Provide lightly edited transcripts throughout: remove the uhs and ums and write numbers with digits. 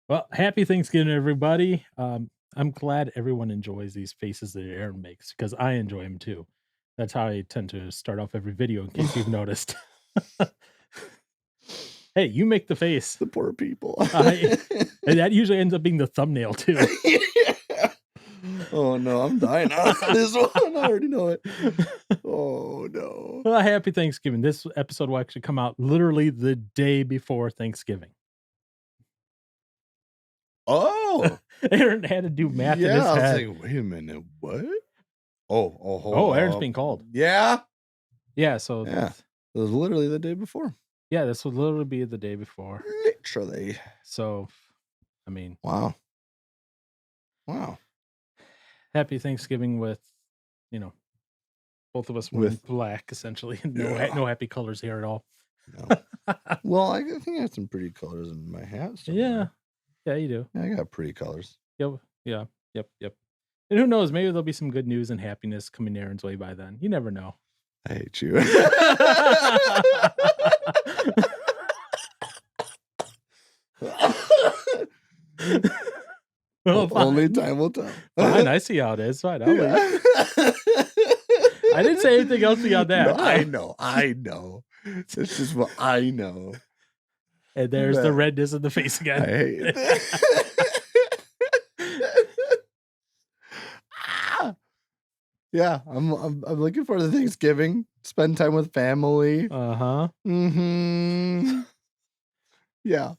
Well, happy Thanksgiving, everybody. I'm glad everyone enjoys these faces that Aaron makes because I enjoy them too. That's how I tend to start off every video, in case you've noticed. Hey, you make the face. The poor people. I and that usually ends up being the thumbnail too. Yeah. Oh no, I'm dying on this one. I already know it. Oh no. Well, happy Thanksgiving. This episode will actually come out literally the day before Thanksgiving. Oh Aaron had to do math in his yeah. I was head. like, wait a minute, what? Oh, Oh, hold Aaron's up. being called. Yeah. Yeah, so Yeah. It was literally the day before. yeah, this will literally be the day before. Literally. So, I mean, Wow. Wow. happy Thanksgiving with, you know, both of us wearing With black essentially. yeah. No happy colors here at all. No. Well, I think I have some pretty colors in my hat somewhere. Yeah. Yeah, you do. Yeah, I got pretty colors. Yep. Yeah. Yep. And who knows? Maybe there'll be some good news and happiness coming Aaron's way by then. You never know. I hate you. Well, Only fine. time will tell. Fine. I see how it is. Fine. I'll leave. Yeah. I didn't say anything else beyond that. No, I know. It's just what I know. And there's the But redness in the face I again. hate it. Ah! Yeah, I'm looking forward to Thanksgiving. Spend time with family. Uh-huh. Mm-hmm. Yeah.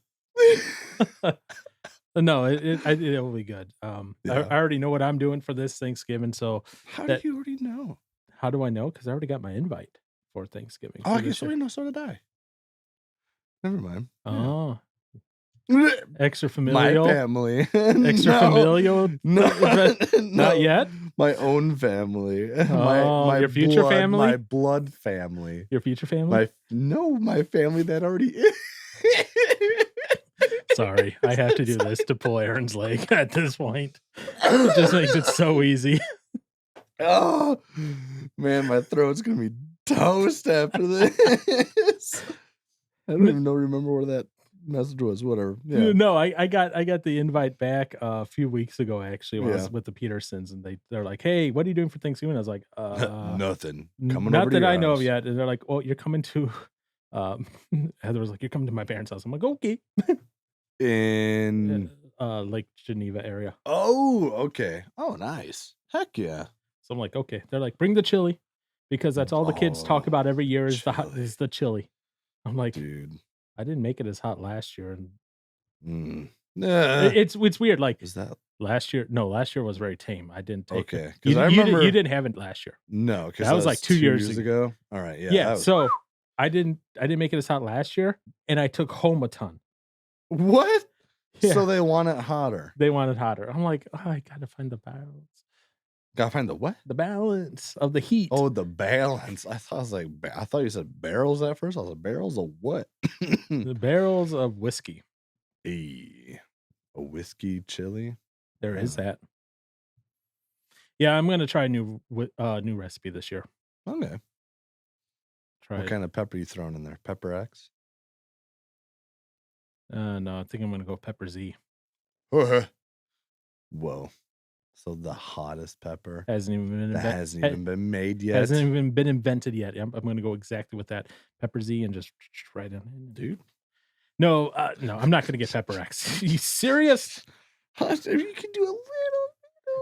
No, it will be good. I Yeah. already know what I'm doing for this Thanksgiving, so How do that you already know? how do I know? Because I already got my invite for Thanksgiving Oh, for I this guess year. already know, so did I. Never mind. Yeah. Oh, extra My familial? family. Extra No. familial? No. Not No. yet? My own family. Oh, My your future blood, family? my blood family. Your future family? My family that already is. Sorry, I have to do this to pull Aaron's leg at this point. It just makes it so easy. Oh man, my throat's gonna be toast after this. I don't even remember where that message was. Whatever. Yeah. No, I got the invite back a few weeks ago actually when I Yeah. was with the Petersons, and they're like, "Hey, what are you doing for Thanksgiving?" I was like, Nothing. Coming not over to that your I know of house. yet." And they're like, "Oh, you're coming to," Heather was like, "You're coming to my parents' house." I'm like, "Okay." In Lake Geneva area. oh, okay. Oh, nice. Heck yeah. So I'm like, "Okay." They're like, "Bring the chili," because that's all the kids talk Oh, about every year is chili. the chili. I'm like, Dude. "I didn't make it as hot last year," and Mm. it's weird. Like Is that last year was very tame. I didn't take it. okay? Because I You remember didn't have it last year. no, because That was like 2 years ago. ago. All right, yeah, Yeah, that was so I didn't make it as hot last year, and I took home a ton. what? Yeah, So they want it hotter. they wanted hotter. I'm like, "Oh, I gotta find the balance. Gotta find the what? The balance of the heat." Oh, the balance. I thought you said barrels at first. I was like, barrels of what? The barrels of whiskey. a whiskey chili. There is Oh, that. Yeah, I'm gonna try a new recipe this year. okay. Try What it. kind of pepper you throwing in there? Pepper X? No, I think I'm gonna go pepper Z. Whoa. So the hottest pepper Hasn't even been that hasn't even been made yet, hasn't even been invented yet. I'm gonna go exactly with that pepper Z and just right in. dude. No, no, I'm not gonna get pepper X. You serious? If you can do a little.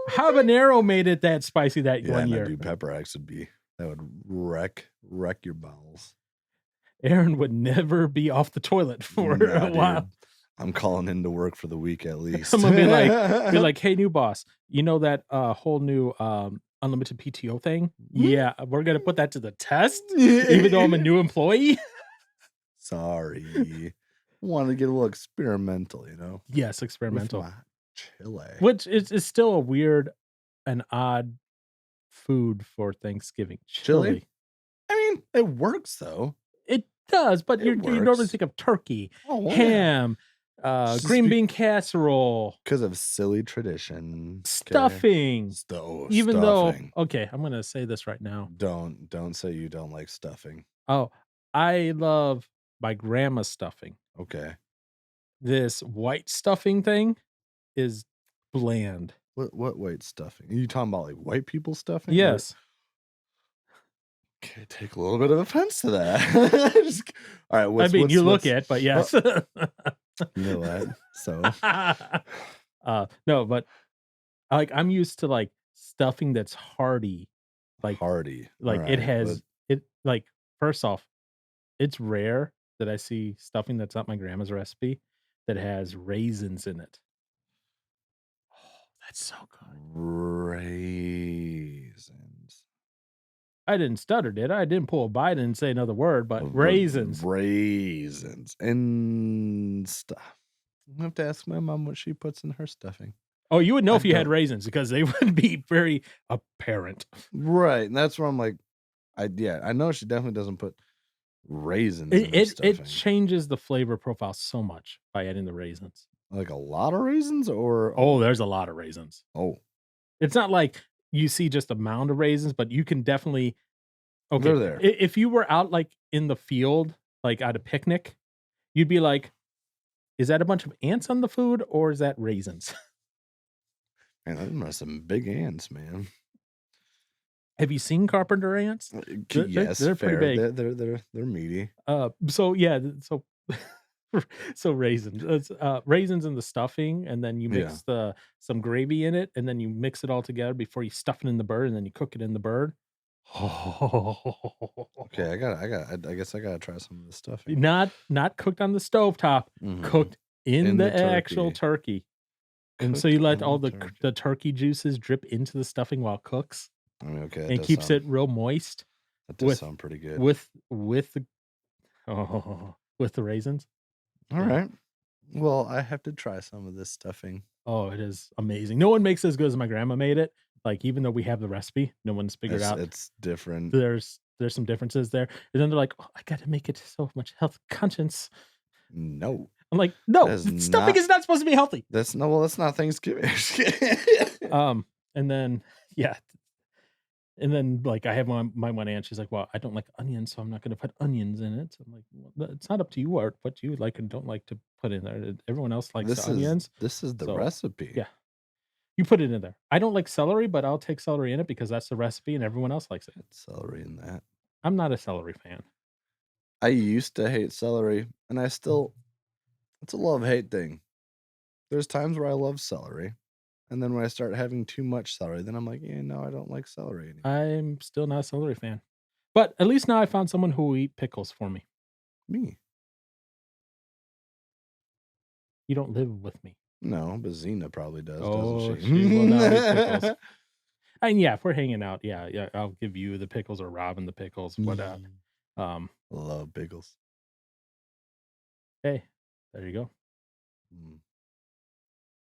Habanero made it that spicy that Yeah, one no, year. dude, pepper X would wreck your bowels. Aaron would never be off the toilet for Nah, a while. dude. I'm calling into work for the week at least. I'm gonna be like, "Hey, new boss, you know that whole new unlimited PTO thing? Yeah, we're gonna put that to the test, even though I'm a new employee." Sorry. Want to get a little experimental, you know? Yes, With experimental. my chili. Which is still a weird and odd food for Thanksgiving. Chili? I mean, it works though. It does, but It you normally works. think of turkey, Oh, well, yeah. ham, Just green bean casserole, Because of silly tradition. Okay. stuffing. Even Stuffing. though, okay, I'm gonna say this right now. Don't say you don't like stuffing. Oh, I love my grandma's stuffing. Okay. This white stuffing thing is bland. What white stuffing? Are you talking about, like, white people stuffing? Or Yes. okay, take a little bit of offense to that. Just alright, I mean, you look what's it, but oh, yes. you know what? So No, but, like, I'm used to, like, stuffing that's hearty, like hearty. it Alright, what has it like, first off, it's rare that I see stuffing that's not my grandma's recipe that has raisins in it. Oh, that's so good. raisins. I didn't stutter, did I? I didn't pull a Biden and say another word, but But raisins. raisins and stuff. I'm gonna have to ask my mom what she puts in her stuffing. Oh, you would know I if you had don't. raisins because they would be very apparent. Right, and that's where I'm like, yeah, I know she definitely doesn't put raisins It in her it it stuffing. changes the flavor profile so much by adding the raisins. Like, a lot of raisins or Oh, there's a lot of raisins. oh, It's not like you see just a mound of raisins, but you can definitely okay, they're there. if you were out, like, in the field, like, at a picnic, you'd be like, "Is that a bunch of ants on the food or is that raisins?" Man, them are some big ants, man. Have you seen carpenter ants? Yes, They're pretty fair. big. They're meaty. So yeah, so raisins, raisins in the stuffing, and then you Yeah. mix some gravy in it, and then you mix it all together before you stuff it in the bird, and then you cook it in the bird. Okay, I guess I gotta try some of this stuffing. Not cooked on the stovetop, Mhm. cooked in In the the actual turkey. turkey, and so Cooked you let in all the the turkey. the turkey juices drip into the stuffing while it cooks, I mean, okay, and keeps it real moist that does with sound pretty good. with the with the raisins. Yeah. Alright. Well, I have to try some of this stuffing. Oh, it is amazing. No one makes it as good as my grandma made it. Like, even though we have the recipe, no one's figured out It's different. there's some differences there. And then they're like, "Oh, I gotta make it so much health conscience." No. I'm like, That "No, is stuffing not is not supposed to be healthy." that's not Thanksgiving. And then yeah, and then, like, I have my one aunt, she's like, "Well, I don't like onions, so I'm not gonna put onions in it." I'm like, "Well, it's not up to you what you like and don't like to put in there. Everyone else likes the onions." This is the So, recipe. yeah. You put it in there. I don't like celery, but I'll take celery in it because that's the recipe and everyone else likes it. Got celery in that. I'm not a celery fan. I used to hate celery, and I still it's a love-hate thing. There's times where I love celery, and then when I start having too much celery, then I'm like, "Yeah, no, I don't like celery anymore." I'm still not a celery fan. But at least now I found someone who will eat pickles for me. Me? You don't live with me. No, but Zena probably does, doesn't Oh, she? she will now eat pickles. And yeah, if we're hanging out, yeah, I'll give you the pickles or Robin the pickles, what. Mm, Um, love pickles. hey, there you go. Mm.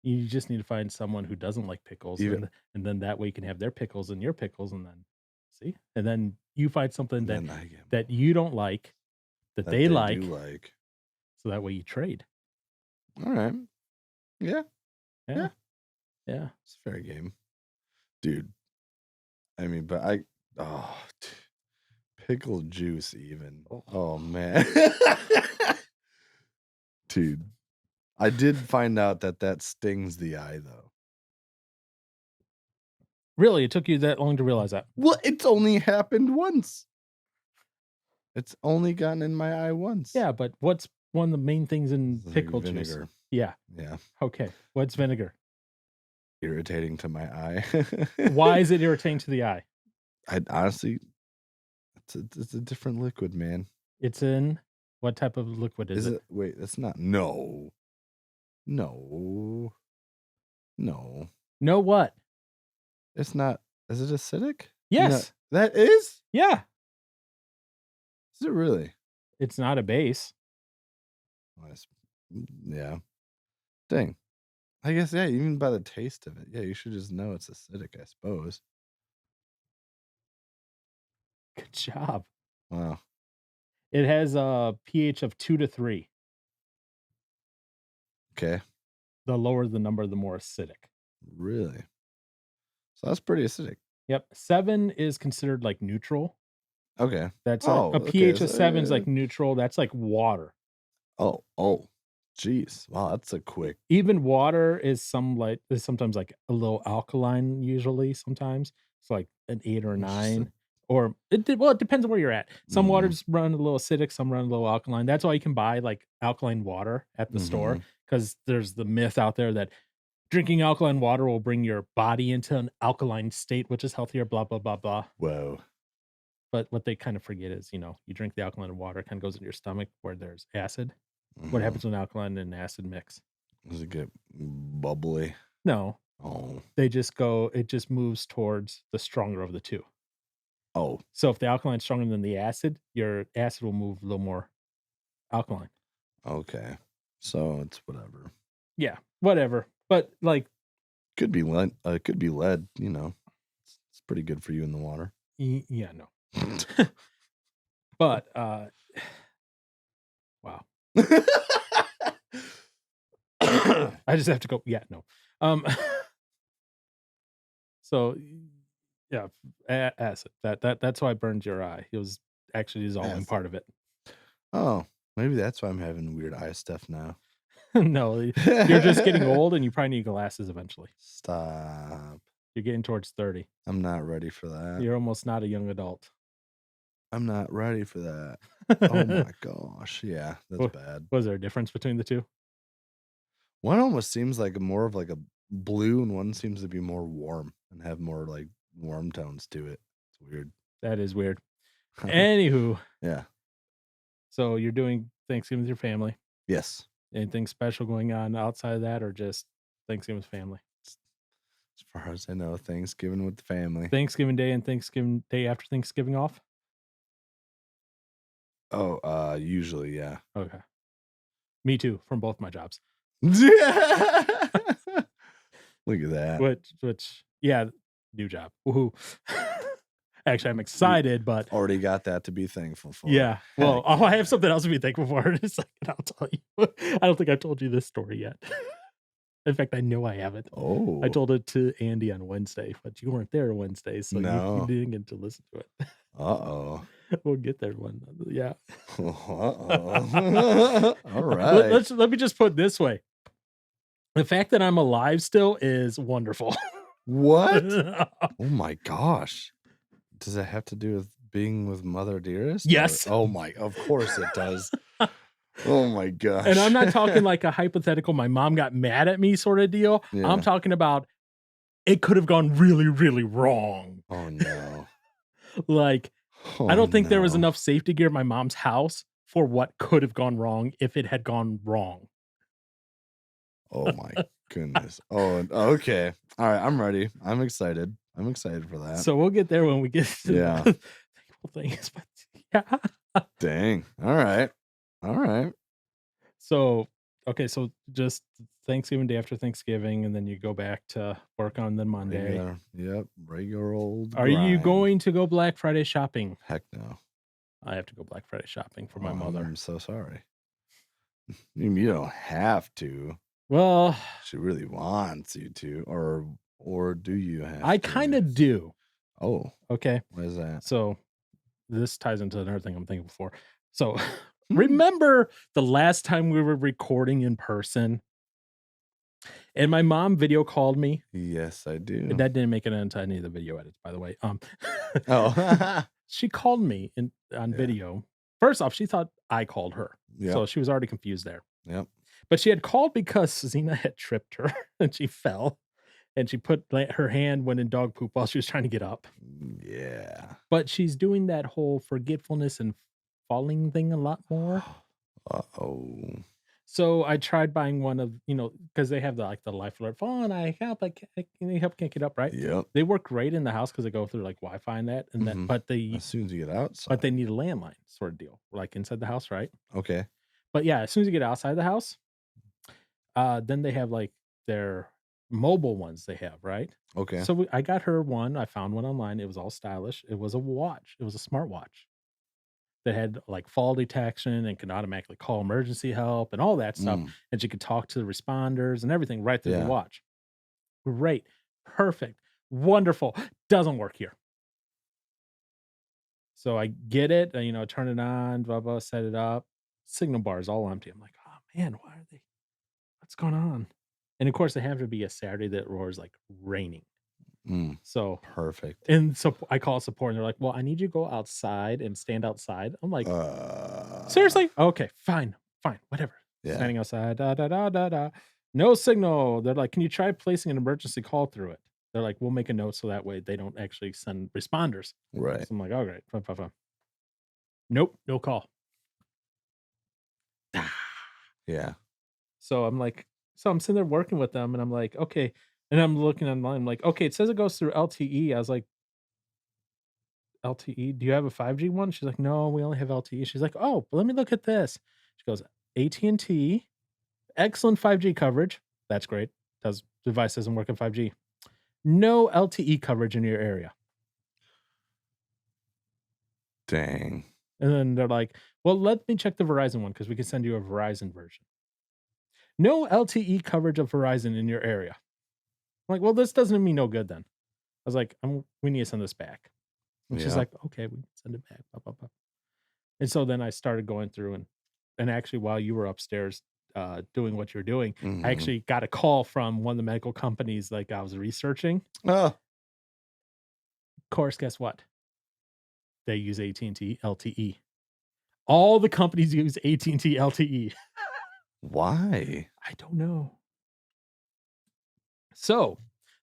You just need to find someone who doesn't like pickles, Even and then that way you can have their pickles and your pickles, and then see, and then you find something and then I get that more you don't like that that they they do like, like. so that way you trade. Alright. Yeah, Yeah, yeah, yeah. it's a fair game. Dude, I mean, but oh, pickle juice even. Oh, Oh, man. Dude, I did find out that that stings the eye, though. really? It took you that long to realize that? Well, it's only happened once. It's only gotten in my eye once. Yeah, but what's one of the main things in It's like pickle juice? vinegar. Yeah. Yeah, Okay. What's vinegar? irritating to my eye. Why is it irritating to the eye? I honestly it's a different liquid, man. It's in what type of liquid is Is it? it? Wait, that's not no. No. No. No what? It's not is it acidic? No. Yes. That is? Yeah. Is it really? It's not a base. Oh, yeah. Dang. I guess, yeah, even by the taste of it. Yeah, you should just know it's acidic, I suppose. Good job. Wow. It has a pH of 2 to 3. Okay. The lower the number, the more acidic. Really? So that's pretty acidic. Yep. 7 is considered like neutral. Okay. That's a Oh, okay. pH of 7 is like neutral. That's like water. Oh, oh. Jeez. Wow, that's a quick. Even water is sometimes, like, a little alkaline usually sometimes. It's like an 8 or a 9, Interesting. or it depends on where you're at. Some Mhm. waters run a little acidic, some run a little alkaline. That's why you can buy, like, alkaline water at the store, Mhm. because there's the myth out there that drinking alkaline water will bring your body into an alkaline state, which is healthier, blah, blah, blah, blah. Whoa. But what they kind of forget is, you drink the alkaline water, it kinda goes into your stomach where there's acid. What Mhm. happens when alkaline and acid mix? Does it get bubbly? No, Oh. it just moves towards the stronger of the 2. Oh, So if the alkaline's stronger than the acid, your acid will move a little more alkaline. okay. So it's whatever. Yeah, whatever. But, like, Could be lead. Could be lead. It's pretty good for you in the water. yeah, no. But, wow. I just have to go, yeah, no. Um, so, yeah, acid. That's why it burned your eye. It was actually dissolving Acid. part of it. Oh, maybe that's why I'm having weird eye stuff now. No, you're just getting old, and you probably need glasses eventually. Stop. You're getting towards 30. I'm not ready for that. You're almost not a young adult. I'm not ready for that. Oh my gosh. Yeah, that's Wa bad. was there a difference between the 2? One almost seems like more of like a blue, and one seems to be more warm and have more like warm tones to it. It's weird. That is weird. Anywho, Yeah. so you're doing Thanksgiving with your family. Yes. Anything special going on outside of that, or just Thanksgiving with family? As far as I know, Thanksgiving with the family. Thanksgiving Day and Thanksgiving Day after Thanksgiving off? Oh, usually, yeah. Okay. Me too, from both my jobs. Look at that. Which yeah, new job. Woohoo. Actually, I'm You excited, but already got that to be thankful for. yeah. Heck Well, oh, I have yeah. something else to be thankful for in a second, I'll tell you. I don't think I've told you this story yet. In fact, I know I haven't. I Oh, told it to Andy on Wednesday, but you weren't there Wednesday, so you no. didn't get to listen to it. Uh-oh. We'll get there one, yeah. Uh-oh. All right. Let me just put it this way. The fact that I'm alive still is wonderful. What? Oh my gosh. Does it have to do with being with Mother Dearest? Or Yes. oh my, of course it does. Oh my And I'm gosh. not talking like a hypothetical, my mom got mad at me sorta deal. I'm Yeah. talking about it could have gone really, really wrong. Oh no. Like, I Oh don't think there was no. enough safety gear at my mom's house for what could have gone wrong if it had gone wrong. Oh my goodness. Oh, okay. All right, I'm ready. I'm excited. I'm excited for that. So we'll get there when we get to the Yeah. thankful things, but yeah. Dang. All right. All right. So, okay, so just Thanksgiving Day after Thanksgiving, and then you go back to work on the Monday. Regular. Yep. Regular old Are you grind. going to go Black Friday shopping? Heck no. I have to go Black Friday shopping for Oh, my mother. I'm so sorry. You don't have to. Well, She really wants you to, or do you have I to? kinda do, Oh, okay? what is that? So, this ties into another thing I'm thankful for. So, Hmm. remember the last time we were recording in person and my mom video called me? Yes, I do. That didn't make it into any of the video edits, by the way. Oh, She called me on yeah. video. First off, she thought I called her, Yep. so she was already confused there. Yep. But she had called because Zena had tripped her and she fell, and she put her hand went in dog poop while she was trying to get up. Yeah. But she's doing that whole forgetfulness and falling thing a lot more. Uh-oh. So I tried buying one of, because they have the life alert phone. Can you help can't get up, right? Yep. They work great in the house because they go through like Wi-Fi and that, and that, Mhm. As soon as you get but outside. they need a landline sort of deal, like inside the house, right? Okay. But yeah, as soon as you get outside the house, then they have like their mobile ones they have, right? Okay. So I got her one. I found one online. It was all stylish. It was a watch. It was a smartwatch that had like fall detection and could automatically call emergency help and all that stuff. Mm. And she could talk to the responders and everything right through the Yeah. watch. Great. Perfect. Wonderful. Doesn't work here. So I get it, turn it on, blah, blah, set it up. Signal bar is all empty. I'm like, oh man, why are they? "What's going on?" And, of course, it happened to be a Saturday that was, like, raining. Mm, So perfect. and so I call support, and they're like, "Well, I need you to go outside and stand outside." I'm like, Uh, "Seriously? Okay, fine, fine, whatever." yeah, Standing outside, da, da, da, da, da. No signal. They're like, "Can you try placing an emergency call through it?" They're like, "We'll make a note so that way they don't actually send responders." right. So I'm like, "Oh, great. Fine, fine, fine." Nope, no call. Yeah. So I'm like I'm sitting there working with them, and I'm like, "Okay." And I'm looking online, I'm like, "Okay, it says it goes through LTE." I was like, "LTE? Do you have a 5G one?" She's like, "No, we only have LTE." She's like, "Oh, let me look at this." She goes, "AT&T, excellent 5G coverage." That's great. Does device doesn't work in 5G. No LTE coverage in your area. Dang. And then they're like, "Well, let me check the Verizon one because we can send you a Verizon version." No LTE coverage of Verizon in your area. I'm like, "Well, this doesn't mean no good then." I was like, we need to send this back." And she's Yeah. like, "Okay, we can send it back." Blah, blah, blah. And so then I started going through and actually while you were upstairs doing what you're doing, I Mhm. actually got a call from one of the medical companies like I was researching. Oh, Of course, guess what? They use AT&T LTE. All the companies use AT&T LTE. why? I don't know. So,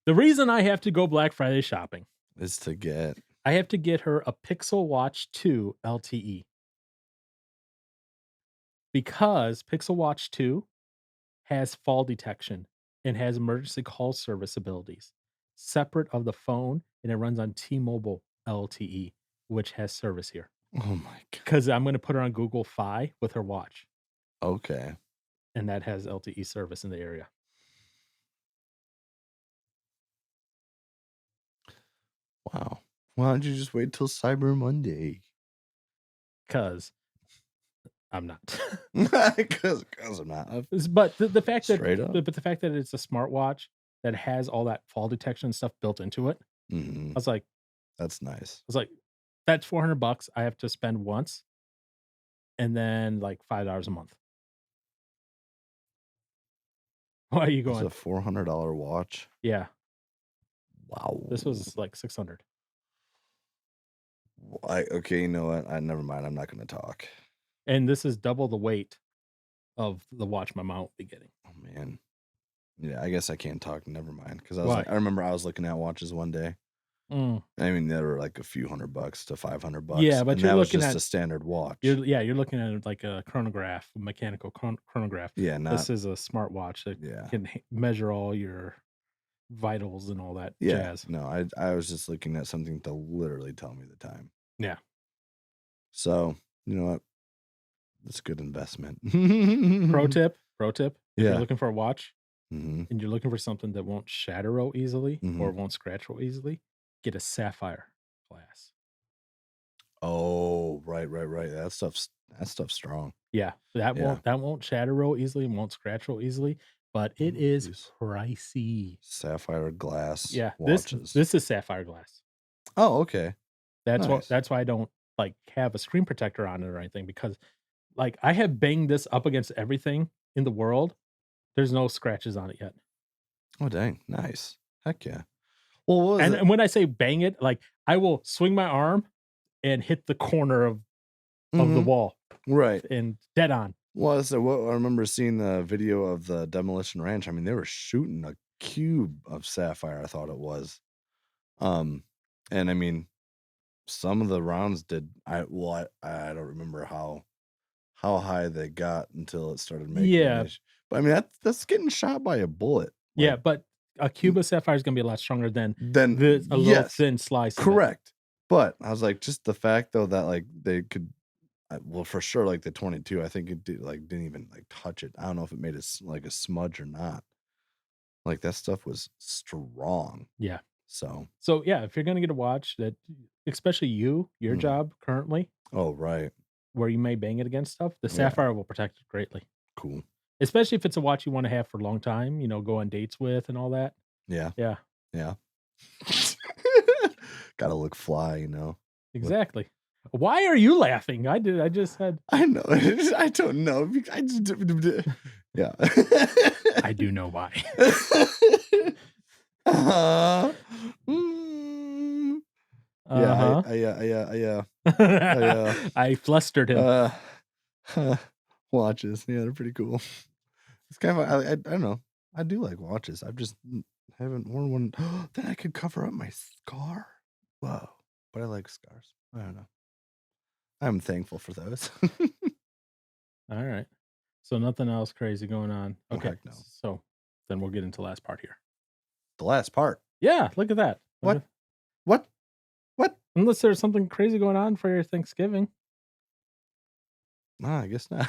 the reason I have to go Black Friday shopping, Is to get I have to get her a Pixel Watch 2 LTE because Pixel Watch 2 has fall detection and has emergency call service abilities separate of the phone, and it runs on T-Mobile LTE, which has service here. oh my god. Because I'm going to put her on Google Fi with her watch, Okay. and that has LTE service in the area. Wow. Why don't you just wait till Cyber Monday? Because I'm not. Because I'm not But the fact that straight up. but the fact that it's a smartwatch that has all that fall detection stuff built into it, Mhm. I was like, That's nice. that's $400 I have to spend once, and then like $5 a month. Why are you It's going? a $400 watch. Yeah. This Wow. was like 600. I okay, you know what? I never mind. I'm not gonna talk. And this is double the weight of the watch my mom will be getting. Oh man. Yeah, I guess I can't talk. Never mind. Because I was like, Why? I remember I was looking at watches one day. Mm. I mean, they were like a few $100 to Yeah, $500, but and that was just a standard watch. you're looking at like a chronograph, a mechanical chronograph. Yeah, not This is a smartwatch that yeah. can measure all your vitals and all that Yeah. jazz. No, I was just looking at something to literally tell me the time. Yeah. So, you know what? It's a good investment. Pro tip, if you're Yeah. looking for a watch Mhm. and you're looking for something that won't shatter real easily or Mhm. won't scratch real easily, get a sapphire glass. Oh, right, right, right. That stuff's strong. Yeah, Yeah. that won't shatter real easily and won't scratch real easily, but it Oh, is geez. pricey. Sapphire glass Yeah, watches. this is sapphire glass. Oh, okay. Nice. That's why I don't, like, have a screen protector on it or anything because, like, I have banged this up against everything in the world. There's no scratches on it yet. Oh, dang. Nice. Heck yeah. Well, what was it? And when I say bang it, like, I will swing my arm and hit the corner of the Mhm. wall Right. and dead on. Well, so what I remember seeing the video of the demolition ranch. I mean, they were shooting a cube of sapphire, I thought it was. Um, and I mean, some of the rounds did I don't remember how high they got until it started making an Yeah, issue. But I mean, that's getting shot by a bullet. yeah, Like, but a cube of sapphire is gonna be a lot stronger than then a little yes, thin slice of it. correct. But I was like, just the fact though that like they could well, for sure, like the 22, I think it didn't even like touch it. I don't know if it made like a smudge or not. Like that stuff was strong. Yeah. So, So, yeah, if you're gonna get a watch that especially your mhm. job currently, Oh, right. where you may bang it against stuff, the Yeah, sapphire will protect it greatly. cool. Especially if it's a watch you wanna have for a long time, go on dates with and all that. Yeah, Yeah, yeah. Gotta look fly, you know. Look, exactly. Why are you laughing? I just said I know. I don't know. I just Yeah. I do know why. uh, mm, yeah, Uh-huh. I flustered him. uh, watches. Yeah, they're pretty cool. It's kind of I don't know. I do like watches. I've just haven't worn one. Then I could cover up my scar. Whoa! But I like scars. I don't know. I'm thankful for those. All right. So nothing else crazy going on. Oh Okay. heck no. So then we'll get into the last part here. The last part. Yeah, look at that. Look What? at, What? What? unless there's something crazy going on for your Thanksgiving. Nah, I guess not.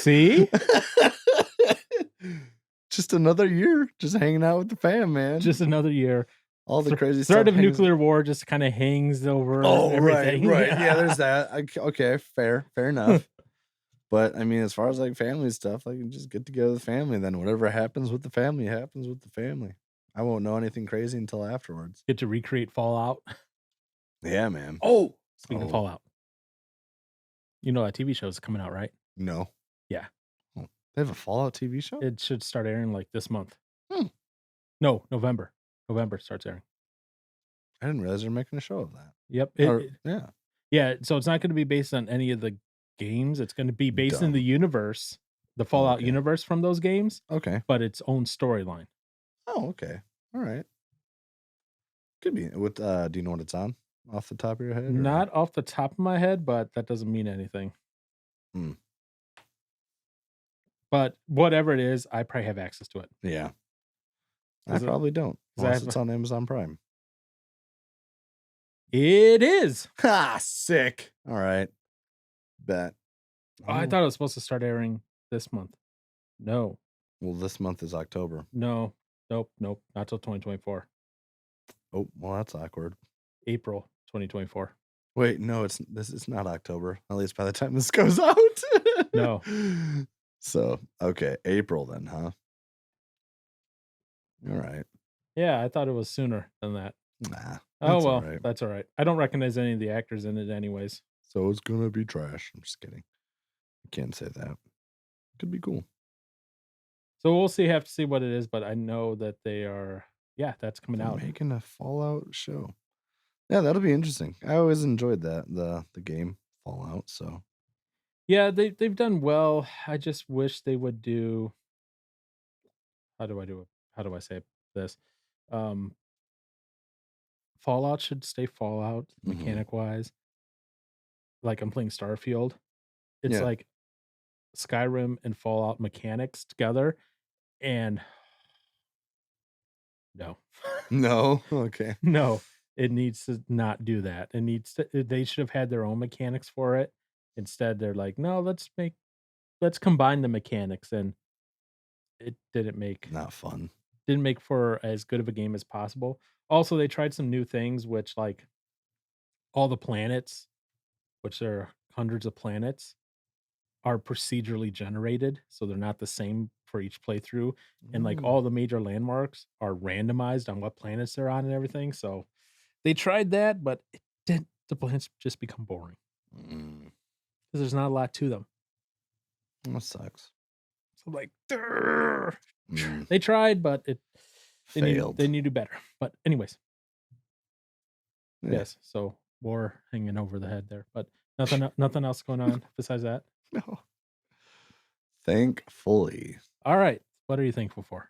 See? Just another year, just hanging out with the fam, man. Just another year. All the crazy Threat stuff. of nuclear war just kind of hangs over everything. Right. Yeah, there's that. Okay, fair enough. But I mean, as far as like family stuff, like you just get together with the family. Then whatever happens with the family happens with the family. I won't know anything crazy until afterwards. Get to recreate Fallout. Yeah, man. Oh, speaking of Oh. Fallout, you know that TV show is coming out, right? No. Yeah. Oh, they have a Fallout TV show? It should start airing like this month. Hmm. No, November. November starts airing. I didn't realize they're making a show of that. Yep. Yeah. Yeah. So it's not going to be based on any of the games. It's going to be based in the universe, the Fallout Okay. universe from those games, Okay. but its own storyline. Oh, okay. All right. Could be. What? Do you know what it's on off the top of your head? Or? Not off the top of my head, but that doesn't mean anything. Hmm. But whatever it is, I probably have access to it. Yeah. I probably don't. Unless it's on Amazon Prime. It is. Ha! Sick. All right. Bet. Oh, I thought it was supposed to start airing this month. No. Well, this month is October. No. Nope. Not till 2024. Oh, well, that's awkward. April 2024. Wait, no, it's not October. At least by the time this goes out. No. So, okay, April then, huh? All right. Yeah, I thought it was sooner than that. Nah. Oh, well, that's all right. I don't recognize any of the actors in it anyways. So it's gonna be trash. I'm just kidding. I can't say that. Could be cool. So we'll see. Have to see what it is, but I know that they are. Yeah, that's coming out. Making a Fallout show. Yeah, that'll be interesting. I always enjoyed that the game Fallout. So yeah, they've done well. I just wish they would do. How do I do it? How do I say this? Fallout should stay Fallout mechanic wise. Like I'm playing Starfield. It's like Skyrim and Fallout mechanics together, and no. No, okay. No, it needs to not do that. It needs to they should have had their own mechanics for it. Instead, they're like, "No, let's combine the mechanics," and it Not fun. didn't make for as good of a game as possible. Also, they tried some new things, which like all the planets, which there are hundreds of planets, are procedurally generated, so they're not the same for each playthrough, and, like, all the major landmarks are randomized on what planets they're on and everything, so they tried that, but it did the planets just become boring because there's not a lot to them. That sucks. So I'm like, they tried, but they Failed. need to do better. But anyways. Yeah. Yes, so war hanging over the head there, but nothing else going on besides that? No. Thankfully. Alright, what are you thankful for?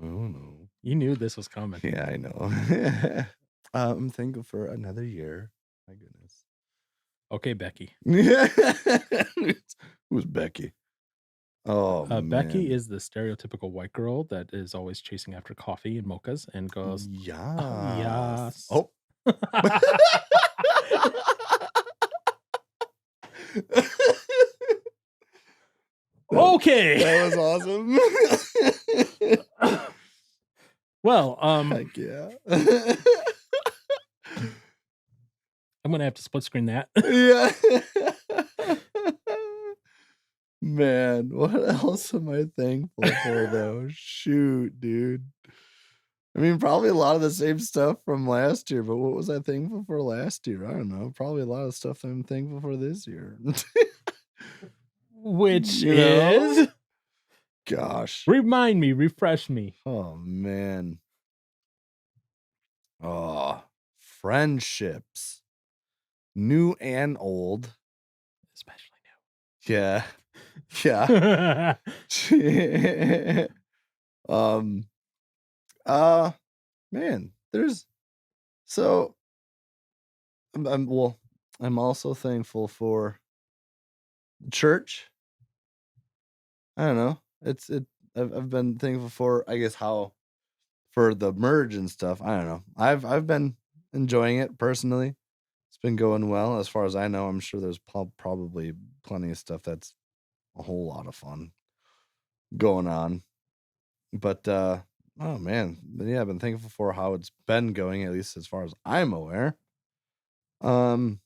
Oh, no. You knew this was coming. Yeah, I know. I'm thankful for another year. My goodness. Okay, Becky. Who's Becky? Oh, man. Becky is the stereotypical white girl that is always chasing after coffee and mochas and goes, Yes. yes. Oh. Okay. That was awesome. Well, Heck yeah. I'm gonna have to split screen that. Yeah. Man, what else am I thankful for though? Shoot, dude. I mean, probably a lot of the same stuff from last year, but what was I thankful for last year? I don't know. Probably a lot of stuff I'm thankful for this year. Which You know? is Gosh. remind me, refresh me. Oh, man. Oh, friendships, new and old. Especially Yeah. Yeah. new. Um, uh, man, there's so well, I'm also thankful for church. I don't know. I've been thankful for, I guess, how for the merge and stuff. I don't know. I've been enjoying it personally. It's been going well as far as I know. I'm sure there's probably plenty of stuff that's a whole lot of fun going on. But oh man, yeah, I've been thankful for how it's been going, at least as far as I'm aware. Um,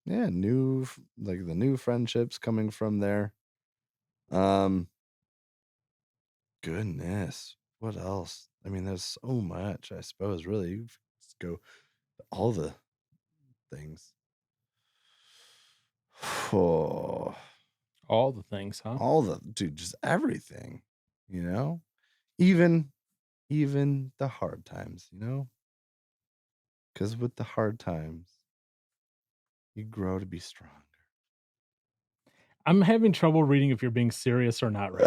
yeah, like the new friendships coming from there. Um, Goodness, what else? I mean, there's so much, I suppose, really. You could just go all the things. Oh, All the things, huh? all the dude, just everything, you know? Even even the hard times, you know? Because with the hard times, you grow to be stronger. I'm having trouble reading if you're being serious or not right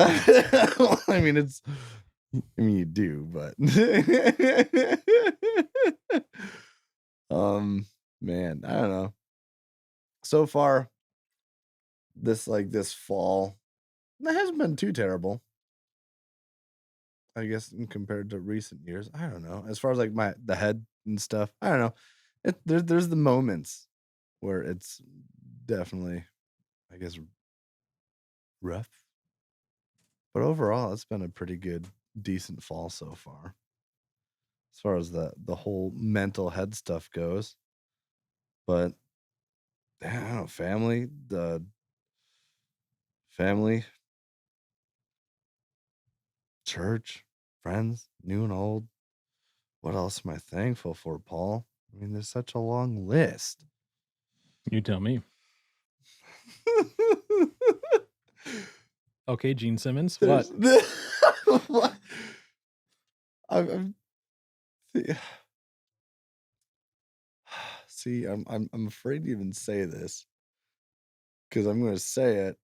now. Well, I mean, I mean, you do, but um, man, I don't know. So far, this fall, that hasn't been too terrible, I guess, in compared to recent years. I don't know. As far as like the head and stuff, I don't know. There's the moments where it's definitely, I guess, rough, but overall, it's been a pretty good, decent fall so far. As far as the whole mental head stuff goes, but I don't know, the family, church, friends, new and old. What else am I thankful for, Paul? I mean, there's such a long list. You tell me. Okay, Gene Simmons, There's what? what? I'm see, I'm afraid to even say this because I'm going to say it,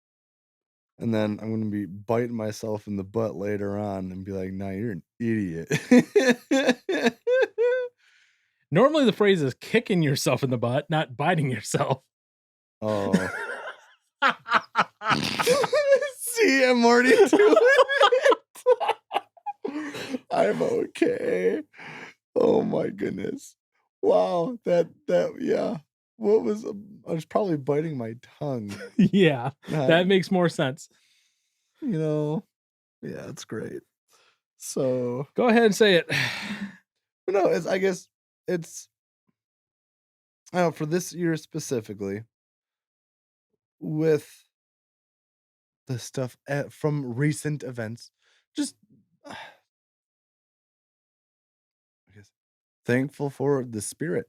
and then I'm going to be biting myself in the butt later on and be like, "Nah, you're an idiot." Normally the phrase is kicking yourself in the butt, not biting yourself. Oh. See, I'm already doing it. I'm okay. Oh my goodness. Wow, yeah. I was probably biting my tongue. Yeah, Not, that makes more sense. you know, yeah, it's great. So, Go ahead and say it. no, I guess it's I don't know, for this year specifically with the stuff from recent events, just I guess thankful for the spirit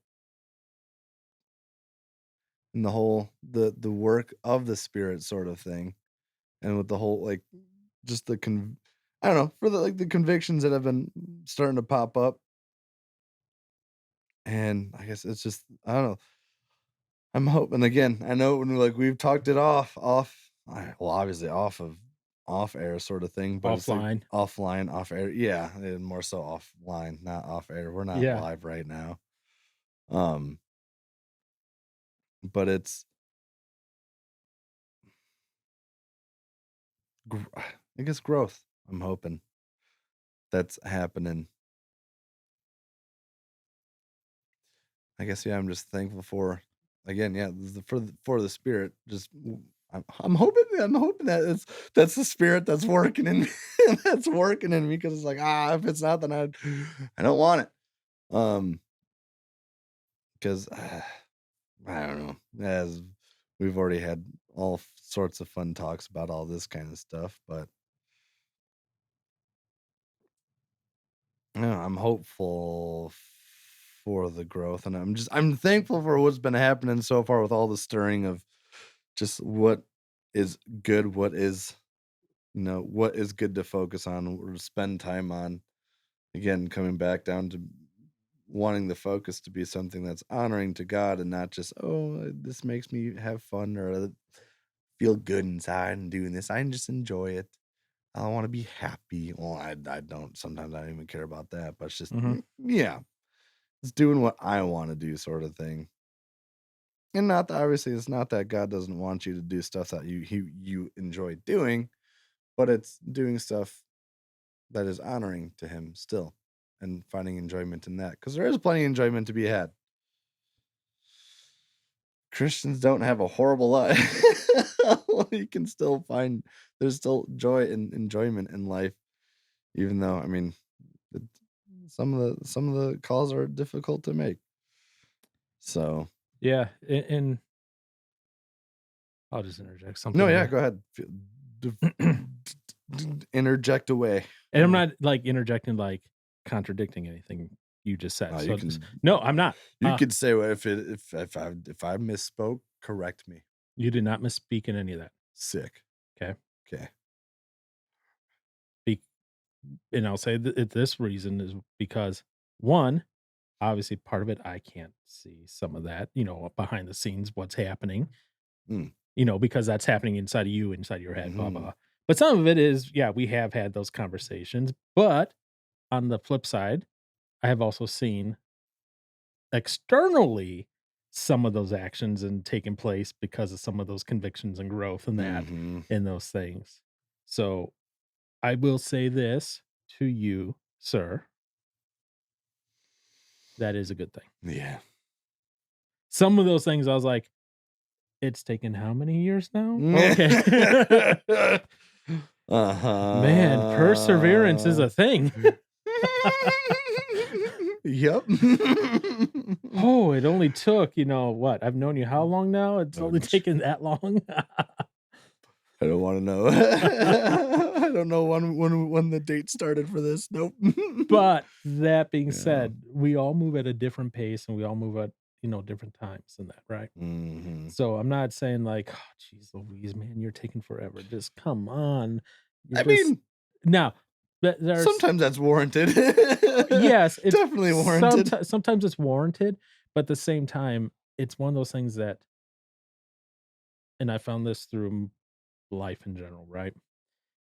and the whole the work of the spirit sort of thing. And with the whole like just I don't know, for the like the convictions that have been starting to pop up. And I guess it's just I don't know. I'm hoping again. I know when like we've talked it well, obviously off air sort of thing, but it's like Offline. offline, off air. Yeah, and more so offline, not off air. We're not Yeah. live right now. Um, but it's I guess growth. I'm hoping that's happening. I guess yeah, I'm just thankful for again, yeah, for the spirit. I'm hoping that that's the spirit that's working in me, that's working in me because it's like if it's not, then I don't want it. Because I don't know, as we've already had all sorts of fun talks about all this kind of stuff, but yeah, I'm hopeful for the growth, and I'm thankful for what's been happening so far with all the stirring of just what is good, what is good to focus on or spend time on. Again, coming back down to wanting the focus to be something that's honoring to God and not just, oh, this makes me have fun or feel good inside and doing this. I just enjoy it. I want to be happy. Well, I don't. Sometimes I don't even care about that, but it's just, Mhm. yeah, it's doing what I want to do, sort of thing. And not that, obviously, it's not that God doesn't want you to do stuff that you enjoy doing, but it's doing stuff that is honoring to Him still, and finding enjoyment in that because there is plenty of enjoyment to be had. Christians don't have a horrible life. You can still find there's still joy and enjoyment in life, even though, I mean, it, some of the calls are difficult to make. So Yeah, and I'll just interject no, something yeah, here. go ahead. Interject away. And I'm not, like, interjecting, like, contradicting anything you just said, You so just can no, I'm not. you could say what if I misspoke, correct me. You did not misspeak in any of that, Sick. okay? Okay. Be and I'll say this reason is because, 1, obviously, part of it, I can't see some of that, behind the scenes, what's happening, Mm. because that's happening inside of you, inside your head, blah, blah, Mhm. blah. But some of it is, yeah, we have had those conversations, but on the flip side, I have also seen externally some of those actions and taking place because of some of those convictions and growth and that Mhm. and those things. So I will say this to you, sir, that is a good thing. Yeah. Some of those things I was like, it's taken how many years now? Okay. Man, perseverance is Uh-huh. a thing. Yep. Oh, it only took, what? I've known you how long now? It's Oh, only taken that long? I don't wanna know. I don't know when the date started for this. Nope. But that being Yeah. said, we all move at a different pace and we all move at, different times and that, right? Mhm. So I'm not saying like, "Oh, geez Louise, man, you're taking forever. Just come on." You're I just mean, now, there's sometimes that's warranted. yes, it's Definitely warranted. sometimes it's warranted, but at the same time, it's one of those things that and I found this through life in general, right?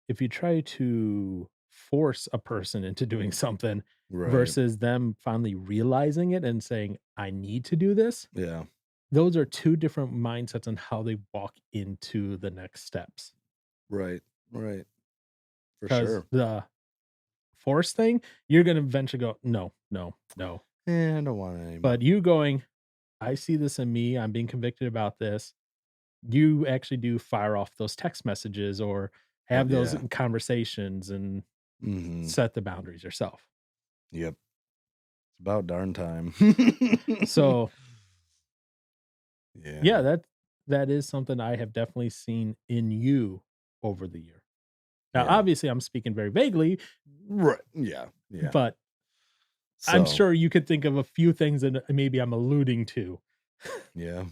If you try to force a person into doing something Right. versus them finally realizing it and saying, "I need to do this," Yeah. those are 2 different mindsets on how they walk into the next steps. Right. Right. For Because sure. the force thing, you're gonna eventually go, "No, no, no." I don't want it anymore. But you going, "I see this in me, I'm being convicted about this." You actually do fire off those text messages or Oh, have those yeah. conversations and Mhm. set the boundaries yourself. Yep. It's about darn time. So, yeah, Yeah. that is something I have definitely seen in you over the year. Now, Yeah. obviously, I'm speaking very vaguely, Right. Yeah. Yeah. but I'm So, sure you could think of a few things that maybe I'm alluding to. yeah.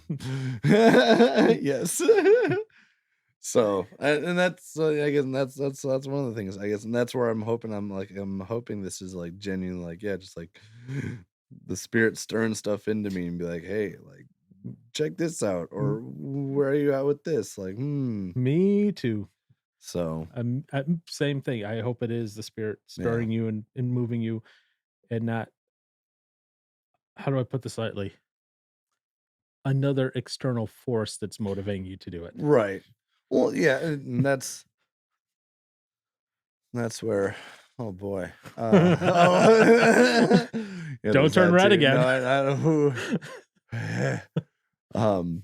Yes. So, and that's, I guess, and that's one of the things, I guess, and that's where I'm hoping this is like genuine, like, yeah, just like the spirit stirring stuff into me and be like, hey, like, check this out, M or where are you at with this? Like, hmm. Me too. So, Same thing. I hope it is the spirit yeah. stirring you and moving you and not how do I put this lightly? Another external force that's motivating you to do it. Right. Well, yeah, and that's where, oh boy. Oh, yeah, Don't there's turn that red too. No, again. I don't um,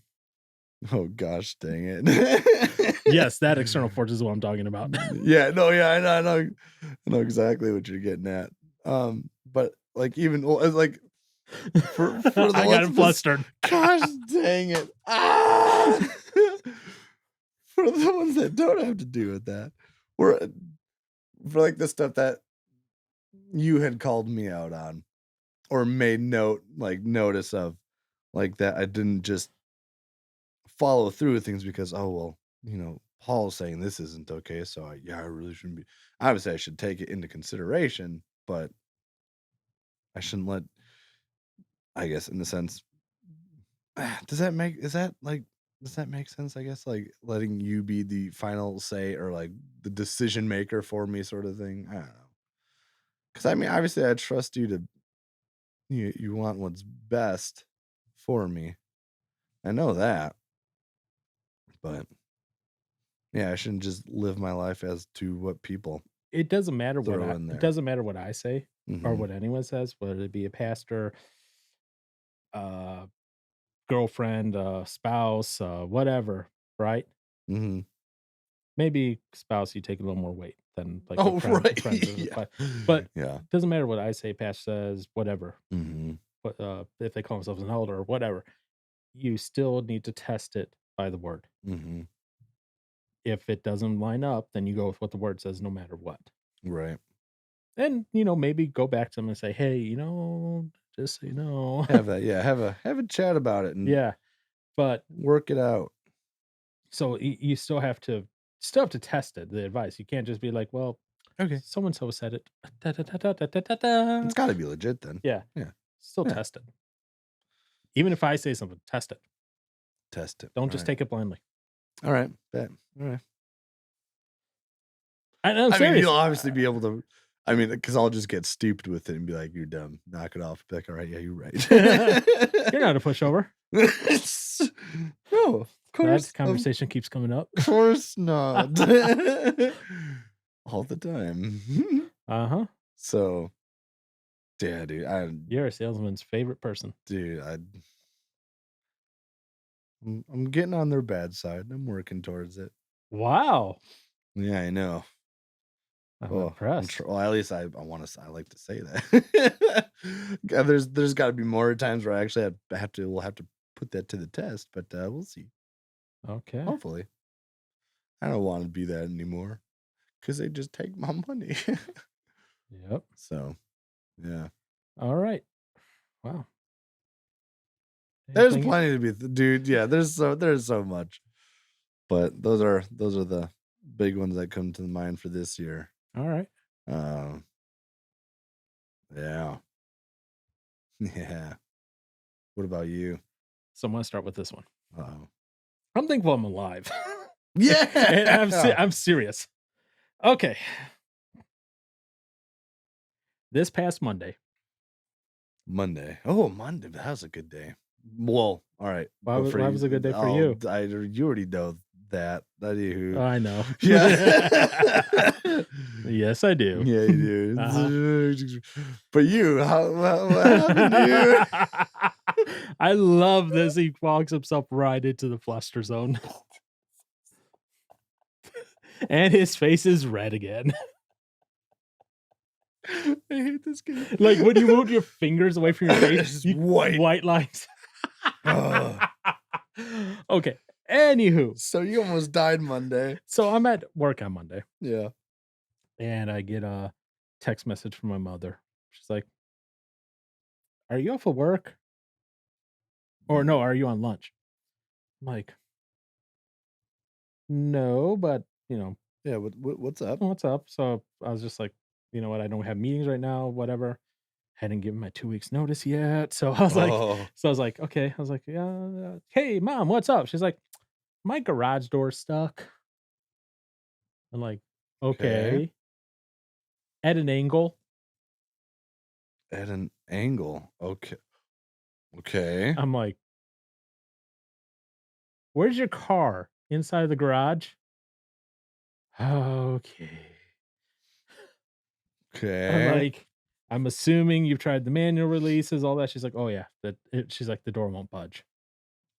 oh gosh, dang it. Yes, that external force is what I'm talking about. Yeah, no, yeah, I know exactly what you're getting at. But like even well, like for the I got ones it of us, flustered. gosh dang it. Ah! For the ones that don't have to do with that. We're for like the stuff that you had called me out on or made notice of, like that I didn't just follow through with things because, oh well, Paul's saying this isn't okay, so I really shouldn't be. Obviously, I should take it into consideration, but I shouldn't let. I guess in the sense, does that make is that like does that make sense? I guess like letting you be the final say or like the decision maker for me, sort of thing. I don't know. Because I mean, obviously, I trust you to you want what's best for me. I know that, but yeah, I shouldn't just live my life as to what people It doesn't matter what throw I in it there. doesn't matter what I say or Mhm, what anyone says, whether it be a pastor, uh, girlfriend, spouse, whatever, right? mhm. Maybe spouse, you take a little more weight than like Oh, a right, friend or yeah. but Yeah. it doesn't matter what I say, pastor says, whatever. Mhm, But if they call themselves an elder or whatever, you still need to test it by the word. mhm. If it doesn't line up, then you go with what the word says no matter what. Right. And, maybe go back to them and say, "Hey, just so you know." Have a yeah, have a chat about it and Yeah, but work it out. so you still have to test it, the advice. You can't just be like, "Well, Okay. so and so said it." Da, da, da, da, da, da, da, da." It's gotta be legit then. Yeah, Yeah. still Yeah. test it. Even if I say something, test it. Test it. Don't just Alright. take it blindly. Alright. Bet. Alright. I'm I mean, you'll serious. obviously be able to I mean, because 'cause I'll just get stupid with it and be like, "You're dumb. Knock it off." Be like, "Alright, yeah, you're right." You're not a pushover. It's no, That of conversation keeps coming up. course not. All the time. Uh-huh. So, yeah, dude, You're a salesman's favorite person. dude, I'm getting on their bad side. I'm working towards it. Wow. Yeah, I know. I'm Oh, impressed. well, at least I wanna I like to say that. God, there's gotta be more times where I actually have to we'll have to put that to the test, but, we'll see. Okay. Hopefully. I don't wanna be that anymore because they just take my money. Yep. So, yeah. All right. Wow. There's Anything plenty to be dude, yeah, there's so much, but those are the big ones that come to the mind for this year. All right. Um, yeah. Yeah. What about you? So I'm gonna start with this one. Uh-oh. I'm thankful I'm alive. And Yeah! I'm serious. Okay. This past Monday. Monday. Oh, Monday, that was a good day. Well, alright, but for Why was a good you, day for you? you already know that. Anywho. I know. Yeah. Yes, I do. Yeah, you Uh-huh. do. But you, what happened to you? I love this. He walks himself right into the fluster zone. And his face is red again. I hate this game. Like, when you move your fingers away from your face, It's just you white. white lines. Ugh. Okay, anywho, So you almost died Monday. so I'm at work on Monday, Yeah. and I get a text message from my mother. She's like, "Are you off of work?" Or, "No, are you on lunch?" I'm like, "No, but, Yeah, what's up? what's up?" So, I was just like, "You know what? I don't have meetings right now, whatever." Hadn't given my 2 weeks notice yet, so Oh, I was like, "Okay." I was like, "Yeah, hey, mom, what's up?" She's like, "My garage door's stuck." I'm like, okay. "Okay." At an angle. At an angle. Okay. Okay. I'm like, "Where's your car? Inside the garage?" "Okay." I'm Okay. like, "I'm assuming you've tried the manual releases, all that." She's like, "Oh, yeah." She's like, "The door won't budge."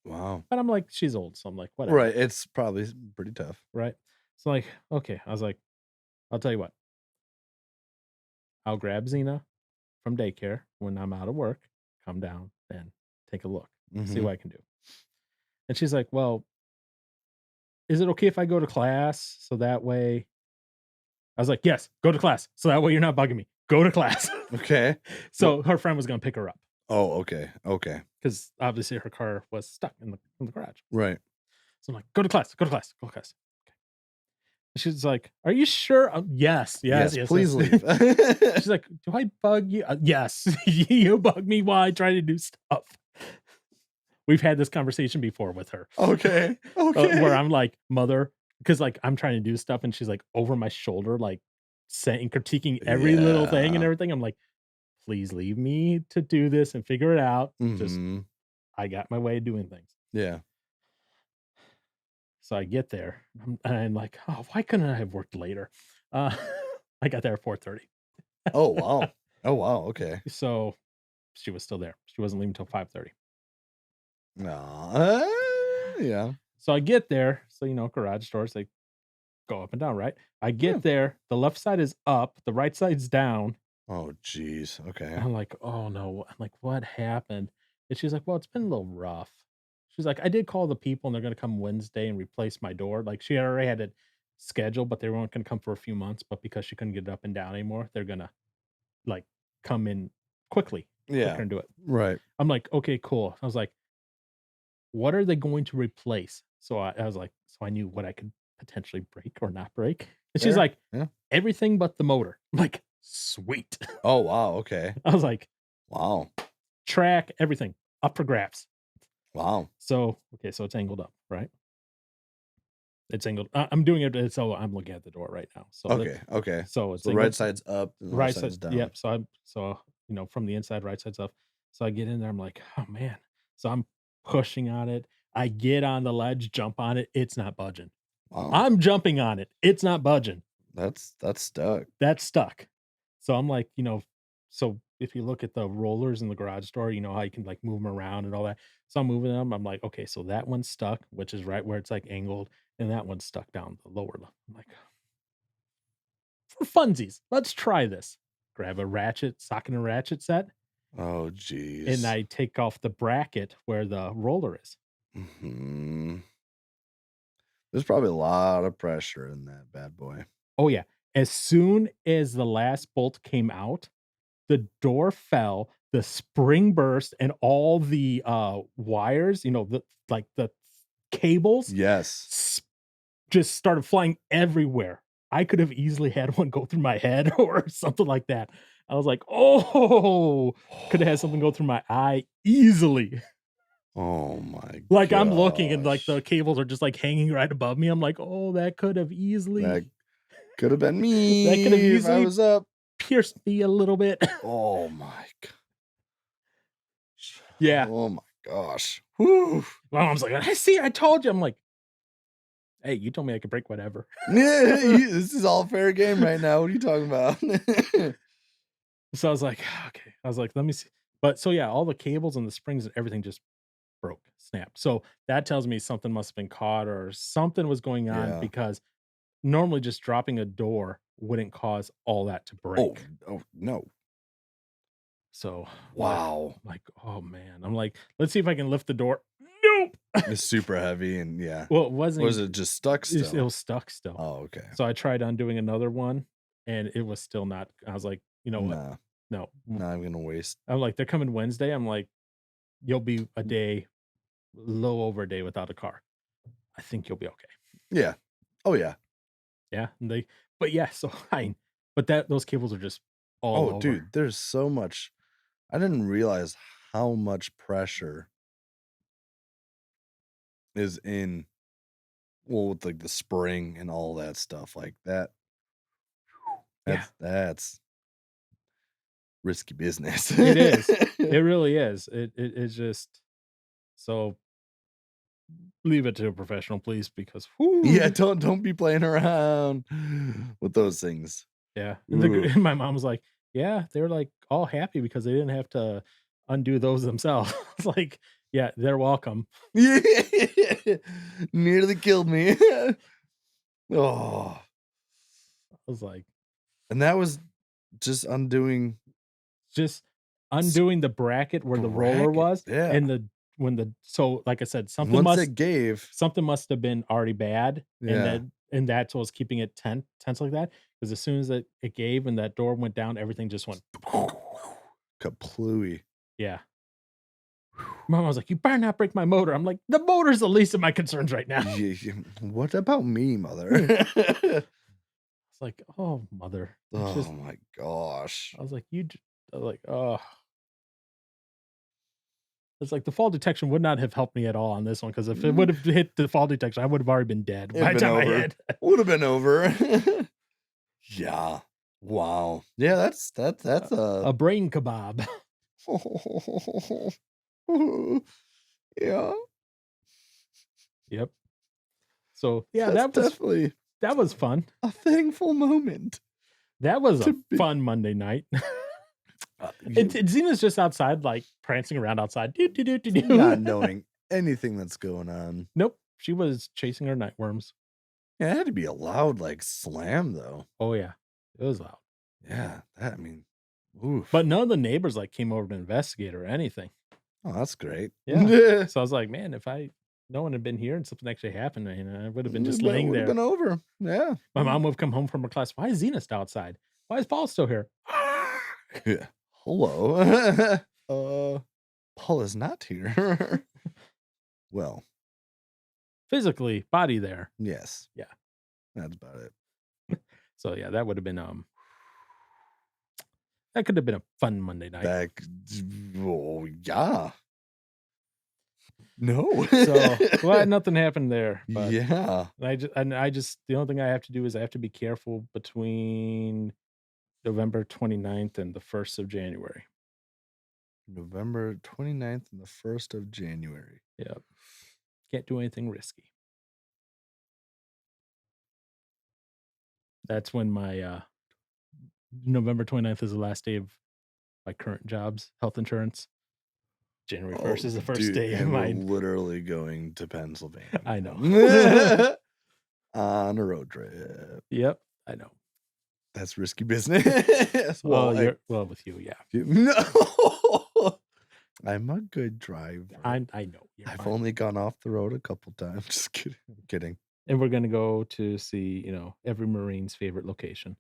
Wow. But I'm like, she's old, so I'm like, "Whatever." Right, it's probably pretty tough. Right? So, like, okay. I was like, "I'll tell you what. I'll grab Xena from daycare when I'm out of work, come down, and take a look, see Mhm. what I can do." And she's like, "Well, is it okay if I go to class so that way?" I was like, "Yes, go to class so that way you're not bugging me. Go to class." Okay. What So her friend was gonna pick her up oh, okay, okay. because obviously her car was stuck in the garage. Right. So I'm like, "Go to class, go to class, go to class." She's like, "Are you sure?" Yes, yes, Yes, yes, please yes. leave. She's like, "Do I bug you?" Yes, you bug me while I try to do stuff. We've had this conversation before with her, Okay, where okay. I'm like, "Mother," because like I'm trying to do stuff and she's like over my shoulder, like saying, critiquing every little thing and Yeah. everything. I'm like, "Please leave me to do this and figure it out." Just Mhm. I got my way of doing things. Yeah. So I get there, and I'm like, "Oh, why couldn't I have worked later?" Uh, I got there at 4:30. Oh, wow. Oh, wow, okay. So she was still there. She wasn't leaving till 5:30. Aw, yeah. So I get there, so, garage doors, they go up and down, right? I Yeah. get there, the left side is up, the right side's down. Oh, jeez, okay. I'm like, "Oh, no." I'm like, "What happened?" And she's like, "Well, it's been a little rough." She's like, "I did call the people, and they're gonna come Wednesday and replace my door." Like, she already had it scheduled, but they weren't gonna come for a few months, but because she couldn't get it up and down anymore, they're gonna, like, come in quicker Yeah. and do it. Right. I'm like, "Okay, cool." I was like, "What are they going to replace?" So I was like, so I knew what I could potentially break or not break. And she's Fair. like, Yeah. "Everything but the motor." I'm like, "Sweet." Oh, wow, okay. I was like, Wow. "Track, everything, up for grabs." Wow. So, okay, so it's angled up, right? It's angled I'm doing it so I'm looking at the door right now. Okay, okay. So So it's the right angled side's up and the left right side, side's down. yep, from the inside, right side's up. So I get in there, I'm like, "Oh, man." So I'm pushing on it. I get on the ledge, jump on it, it's not budging. Wow. I'm jumping on it, it's not budging. That's stuck. That's stuck. So I'm like, so if you look at the rollers in the garage door, you know how you can like move them around and all that. So I'm moving them. I'm like, okay, so that one's stuck, which is right where it's like angled, and that one's stuck down the lower. I'm like, for funsies, let's try this. Grab a ratchet, socket and ratchet set, Oh, and jeez. I take off the bracket where the roller is. Mhm. There's probably a lot of pressure in that bad boy. Oh yeah. As soon as the last bolt came out, the door fell, the spring burst, and all the, wires, the cables Yes. s just started flying everywhere. I could have easily had one go through my head or something like that. I was like, "Oh!" Could have had something go through my eye easily. Oh my Like, I'm looking and, like, the gosh. cables are just, like, hanging right above me. I'm like, "Oh, that could have That easily could have been that could have me if I easily was up. pierced me a little bit." Oh my gosh. Yeah. Oh my gosh. Whew. My mom's like, "I see, I told you." I'm like, "Hey, you told me I could break whatever." Yeah, this is all fair game right now. What are you talking about? So I was like, "Okay." I was like, "Let me see." But so, yeah, all the cables and the springs and everything just broke, snapped. So that tells me something must have been caught or something was going on Yeah. because normally just dropping a door wouldn't cause all that to Oh, break. oh no. So, like Wow. like, "Oh, man." I'm like, "Let's see if I can lift the door." Nope. It's super heavy and yeah. Well, it wasn't Was even it just stuck it still? was stuck still. Oh, okay. So I tried undoing another one, and it was still not. I was like, "You know what? Nah, No." not even gonna waste. I'm like, "They're coming Wednesday." I'm like, "You'll be a day, little over a day without a car. I think you'll be okay." Yeah. Oh yeah. Yeah, and but yeah, so I but that those cables are just all Oh, over. dude, there's so much. I didn't realize how much pressure is in, well, with like the spring and all that stuff like that. Yeah, That's risky business. it is. It really is. It's just so leave it to a professional, please, because Yeah, whoo, don't be playing around with those things. yeah. And Ooh. and my mom was like, "Yeah, they're like all happy because they didn't have to undo those themselves." It's like, "Yeah, they're welcome." Nearly killed me. Oh, I was like, and that was just undoing just s- undoing the bracket where the roller bracket. was, Yeah. and so like I said, Once it gave, something must have been already bad, and yeah. then and that's what was keeping it tense like that. Because as soon as it gave and that door went down, everything just went Kaplooey. yeah. Mom was like, "You better not break my motor." I'm like, "The motor's the least of my concerns right now." What about me, mother? It's like, "Oh, mother." It's Oh just my gosh. I was like, "You j" I was like, "Oh." It's like the fall detection would not have helped me at all on this one because if it would have hit the fall detection, I would have already been dead by It'd the been time I over. hit. Would have been over. Yeah. Wow. Yeah, that's A brain kebab. yeah. Yep. So, yeah, That's definitely that was fun. a thankful moment That was a to be. fun Monday night. You And Zena's just outside, like, prancing around outside. "Do, do, do, do, not do." knowing anything that's going on. Nope, she was chasing her nightworms. Yeah, it had to be a loud like slam though. Oh, yeah. It was loud. Yeah, that I mean, oof. But none of the neighbors, like, came over to investigate or anything. Oh, that's great. Yeah. Yeah. So I was like, "Man, if no one had been here and something actually happened, I would have been just It laying would have there." been over. Yeah. My mom would have come home from her class, "Why is Zena still outside? Why is Paul still here?" Yeah. Hello. Paul is not here. Well, Physically, body there. yes. Yeah. That's about it. So, yeah, that would have been, that could have been a fun Monday night. Oh yeah. No. So, well, nothing happened there, but Yeah. I just the only thing I have to do is I have to be careful between November 29th and the 1st of January. November 29th and the 1st of January. Yep. Can't do anything risky. That's when my, November 29th is the last day of my current job's health insurance. January Oh, 1st is the first dude, day of and we're mine. literally going to Pennsylvania. I know. On a road trip. Yep, I know. That's risky business. Well, Well, well, with you, yeah. no. I'm a good driver. I know. You're I've fine. only gone off the road a couple times. Just kidding. I'm kidding. And we're gonna go to see, every Marine's favorite location.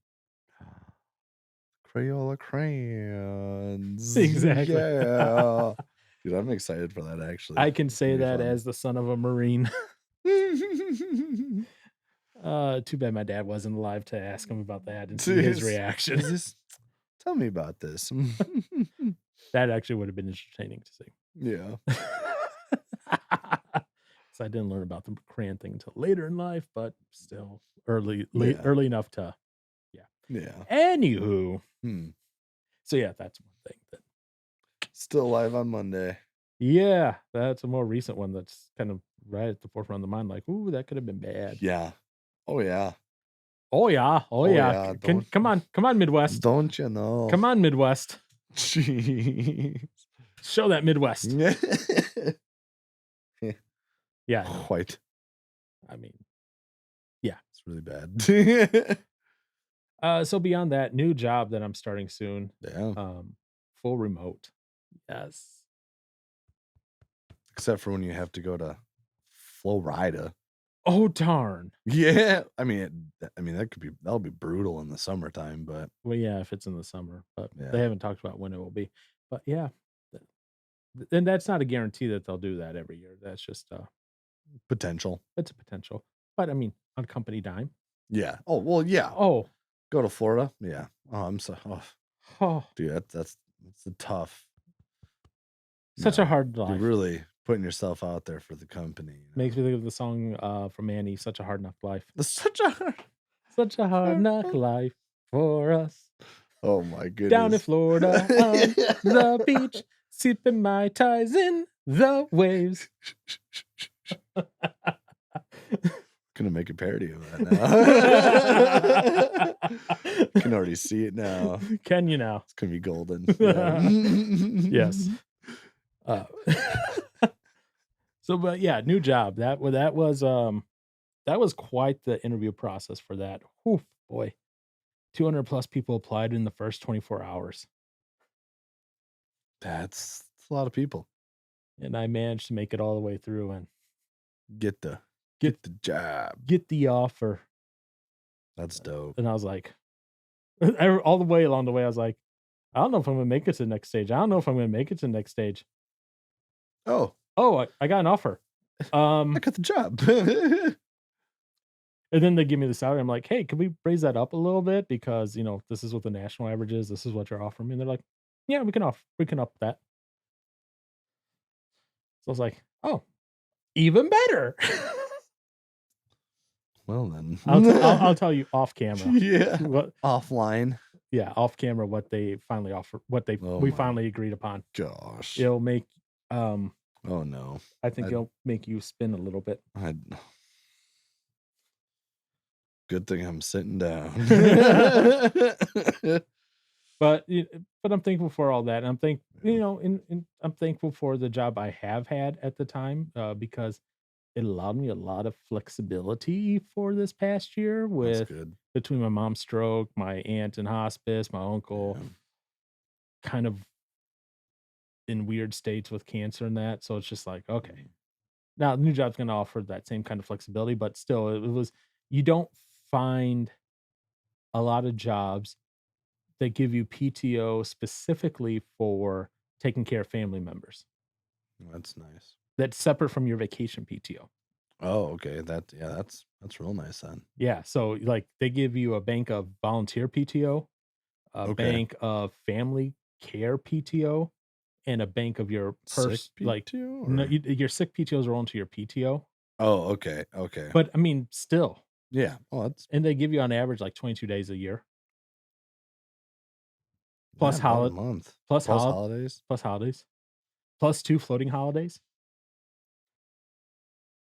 Crayola crayons. Exactly. Yeah. Dude, I'm excited for that actually. I can It's gonna say be that fun. as the son of a Marine. Too bad my dad wasn't alive to ask him about that and see his Is reaction. tell me about this. That actually would have been entertaining to see. Yeah. So I didn't learn about the crayon thing until later in life, but still early Yeah. early enough to Yeah. Anywho, Hmm. so yeah, that's one thing that Still live on Monday. yeah, that's a more recent one that's kind of right at the forefront of the mind, like, "Ooh, that could have been bad." Yeah. Oh yeah. Oh, yeah. Oh, Oh yeah. yeah. Come on. Come on, Midwest. Don't you know? Come on, Midwest. Jeez. Show that Midwest. Yeah, I know. Quite. I mean, yeah. It's really bad. So beyond that, new job that I'm starting soon, Yeah. full remote. Yes. Except for when you have to go to Florida. Oh, darn. Yeah. I mean, that'll be brutal in the summertime, but Well, yeah, if it's in the summer, but Yeah. they haven't talked about when it will be. But yeah, and that's not a guarantee that they'll do that every year. That's just potential. it's a potential. But I mean, on company dime. Yeah. Oh, well, yeah. Oh, Go to Florida. Yeah. Oh, I'm so oh, dude, that's a tough. such a hard You're life. really putting yourself out there for the company. Makes me think of the song from Annie, "Such a Hard Knock Life." It's such a Such a hard knock life for us. Oh my goodness. Down in Florida on the beach, sipping my ties in the waves. Gonna make a parody of that now. Can already see it now. Can you now? It's gonna be golden. Yes. So, but yeah, new job. That was quite the interview process for that. Whew, boy, 200 plus people applied in the first 24 hours, That's a lot of people. and I managed to make it all the way through and Get the job. get the offer. That's dope. And I was like, all the way along the way, I was like, I don't know if I'm gonna make it to the next stage. I don't know if I'm gonna make it to the next stage. Oh, "Oh, I got an offer." I Um, got the job. and then they give me the salary. I'm like, "Hey, could we raise that up a little bit because, this is what the national average is. This is what you're offering me." And they're like, "Yeah, we can up that." So I was like, "Oh, even better." Well then. I'll tell you off camera Yeah. what Offline. yeah, off camera what they finally offer what Oh we my finally agreed upon. gosh. It'll make, um Oh no. I think I it'll make you spin a little bit. I good thing I'm sitting down. But but I'm thankful for all that, and Yeah, I'm thankful for the job I have had at the time, because it allowed me a lot of flexibility for this past year that's with good. between my mom's stroke, my aunt in hospice, my uncle Yeah. kind of in weird states with cancer and that, so it's just like, okay. Mm. Now, the new job's gonna offer that same kind of flexibility, but still, it was you don't find a lot of jobs that give you PTO specifically for taking care of family members. That's nice. That's separate from your vacation PTO. Oh, okay. That's real nice then. Yeah, so, like, they give you a bank of volunteer PTO, a Okay. bank of family care PTO, and a bank of your Sick PTO no, or your sick PTOs roll into your PTO, oh, okay. Okay. but, I mean, still, Yeah. Oh, that's and they give you on average, like, 22 days a year, yeah, plus about a holi month. plus Plus holi holidays. plus holidays, plus 2 floating holidays.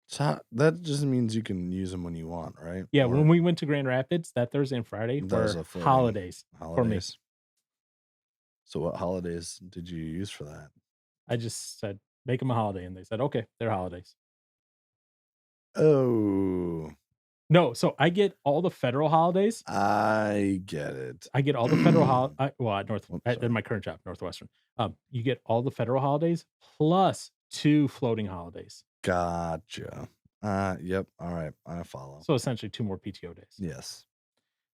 So that just means you can use them when you want, right? Yeah, when Or we went to Grand Rapids, that Thursday and Friday those were are floating holidays for me. holidays. So what holidays did you use for that? I just said, "Make them a holiday," and they said, "Okay, they're holidays." Oh, No, so I get all the federal holidays. I get it. I get all the federal hol I well, Oops, at in sorry. my current job, Northwestern. You get all the federal holidays plus 2 floating holidays. Gotcha. Yep. All right. I follow. So essentially 2 more PTO days. Yes.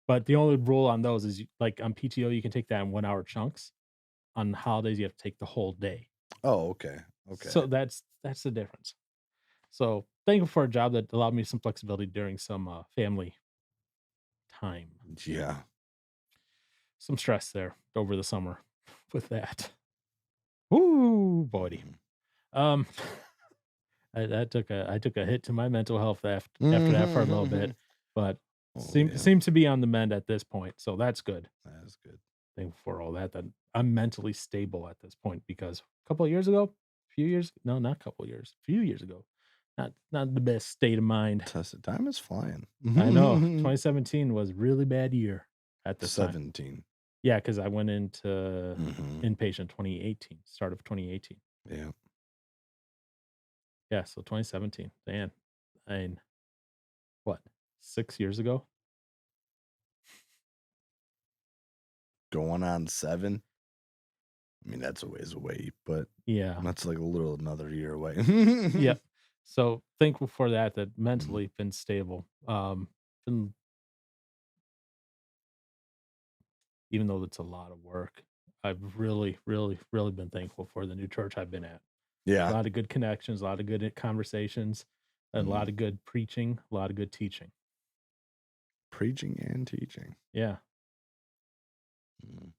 But the only rule on those is like on PTO, you can take that in 1-hour chunks. On holidays, you have to take the whole day. Oh, okay. Okay. So that's the difference. So thankful for a job that allowed me some flexibility during some, family time. Yeah. Some stress there over the summer with that. Ooh, boy. Mhm. Um, I took a hit to my mental health after that for a little bit, Mhm. but Oh, yeah. seem to be on the mend at this point, so that's good. That is good. Thankful for all that, that I'm mentally stable at this point because a couple of years ago, few years no, not a couple of years, few years ago, not the best state of mind. Tested time is flying. I know 2017 was a really bad year at this time. 17. Yeah, because I went into Mhm. inpatient 2018, start of 2018. Yeah. Yeah, so 2017. Man, I mean, what, 6 years ago? Going on 7. I mean, that's a ways away, but Yeah. that's like a little another year away. Yep. So, thankful for that, that Mhm. mentally been stable. Been even though it's a lot of work, I've really, really, really been thankful for the new church I've been at. A Yeah. lot of good connections, a lot of good conversations, and a lot Mhm. of good preaching, a lot of good teaching. Preaching and teaching. Yeah. Mm.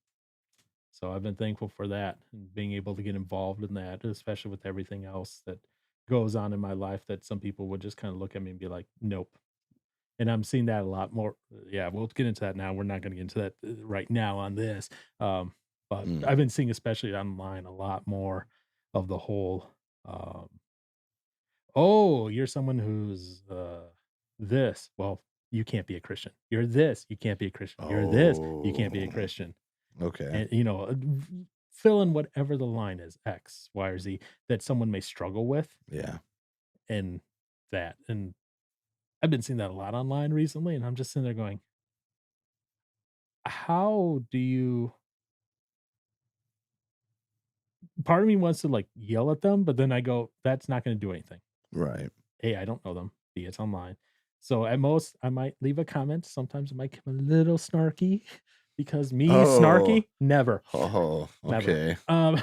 So I've been thankful for that and being able to get involved in that, especially with everything else that goes on in my life that some people would just kind of look at me and be like, nope. And I'm seeing that a lot more. Yeah, we'll get into that now. We're not going to get into that right now on this. But Mm. I've been seeing, especially online, a lot more of the whole, um, oh, you're someone who's this. Well, you can't be a Christian. You're this. You can't be a Christian. You're this. You can't be a Oh, Christian. okay. And, fill in whatever the line is, X, Y, or Z, that someone may struggle with Yeah. and that. And I've been seeing that a lot online recently, and I'm just sitting there going, how do you part of me wants to like yell at them, but then I go, that's not going to do anything. Right. A, I don't know them. B, it's online. So at most, I might leave a comment. Sometimes it might come a little snarky because me Oh. snarky, never, Oh, never. okay. Um,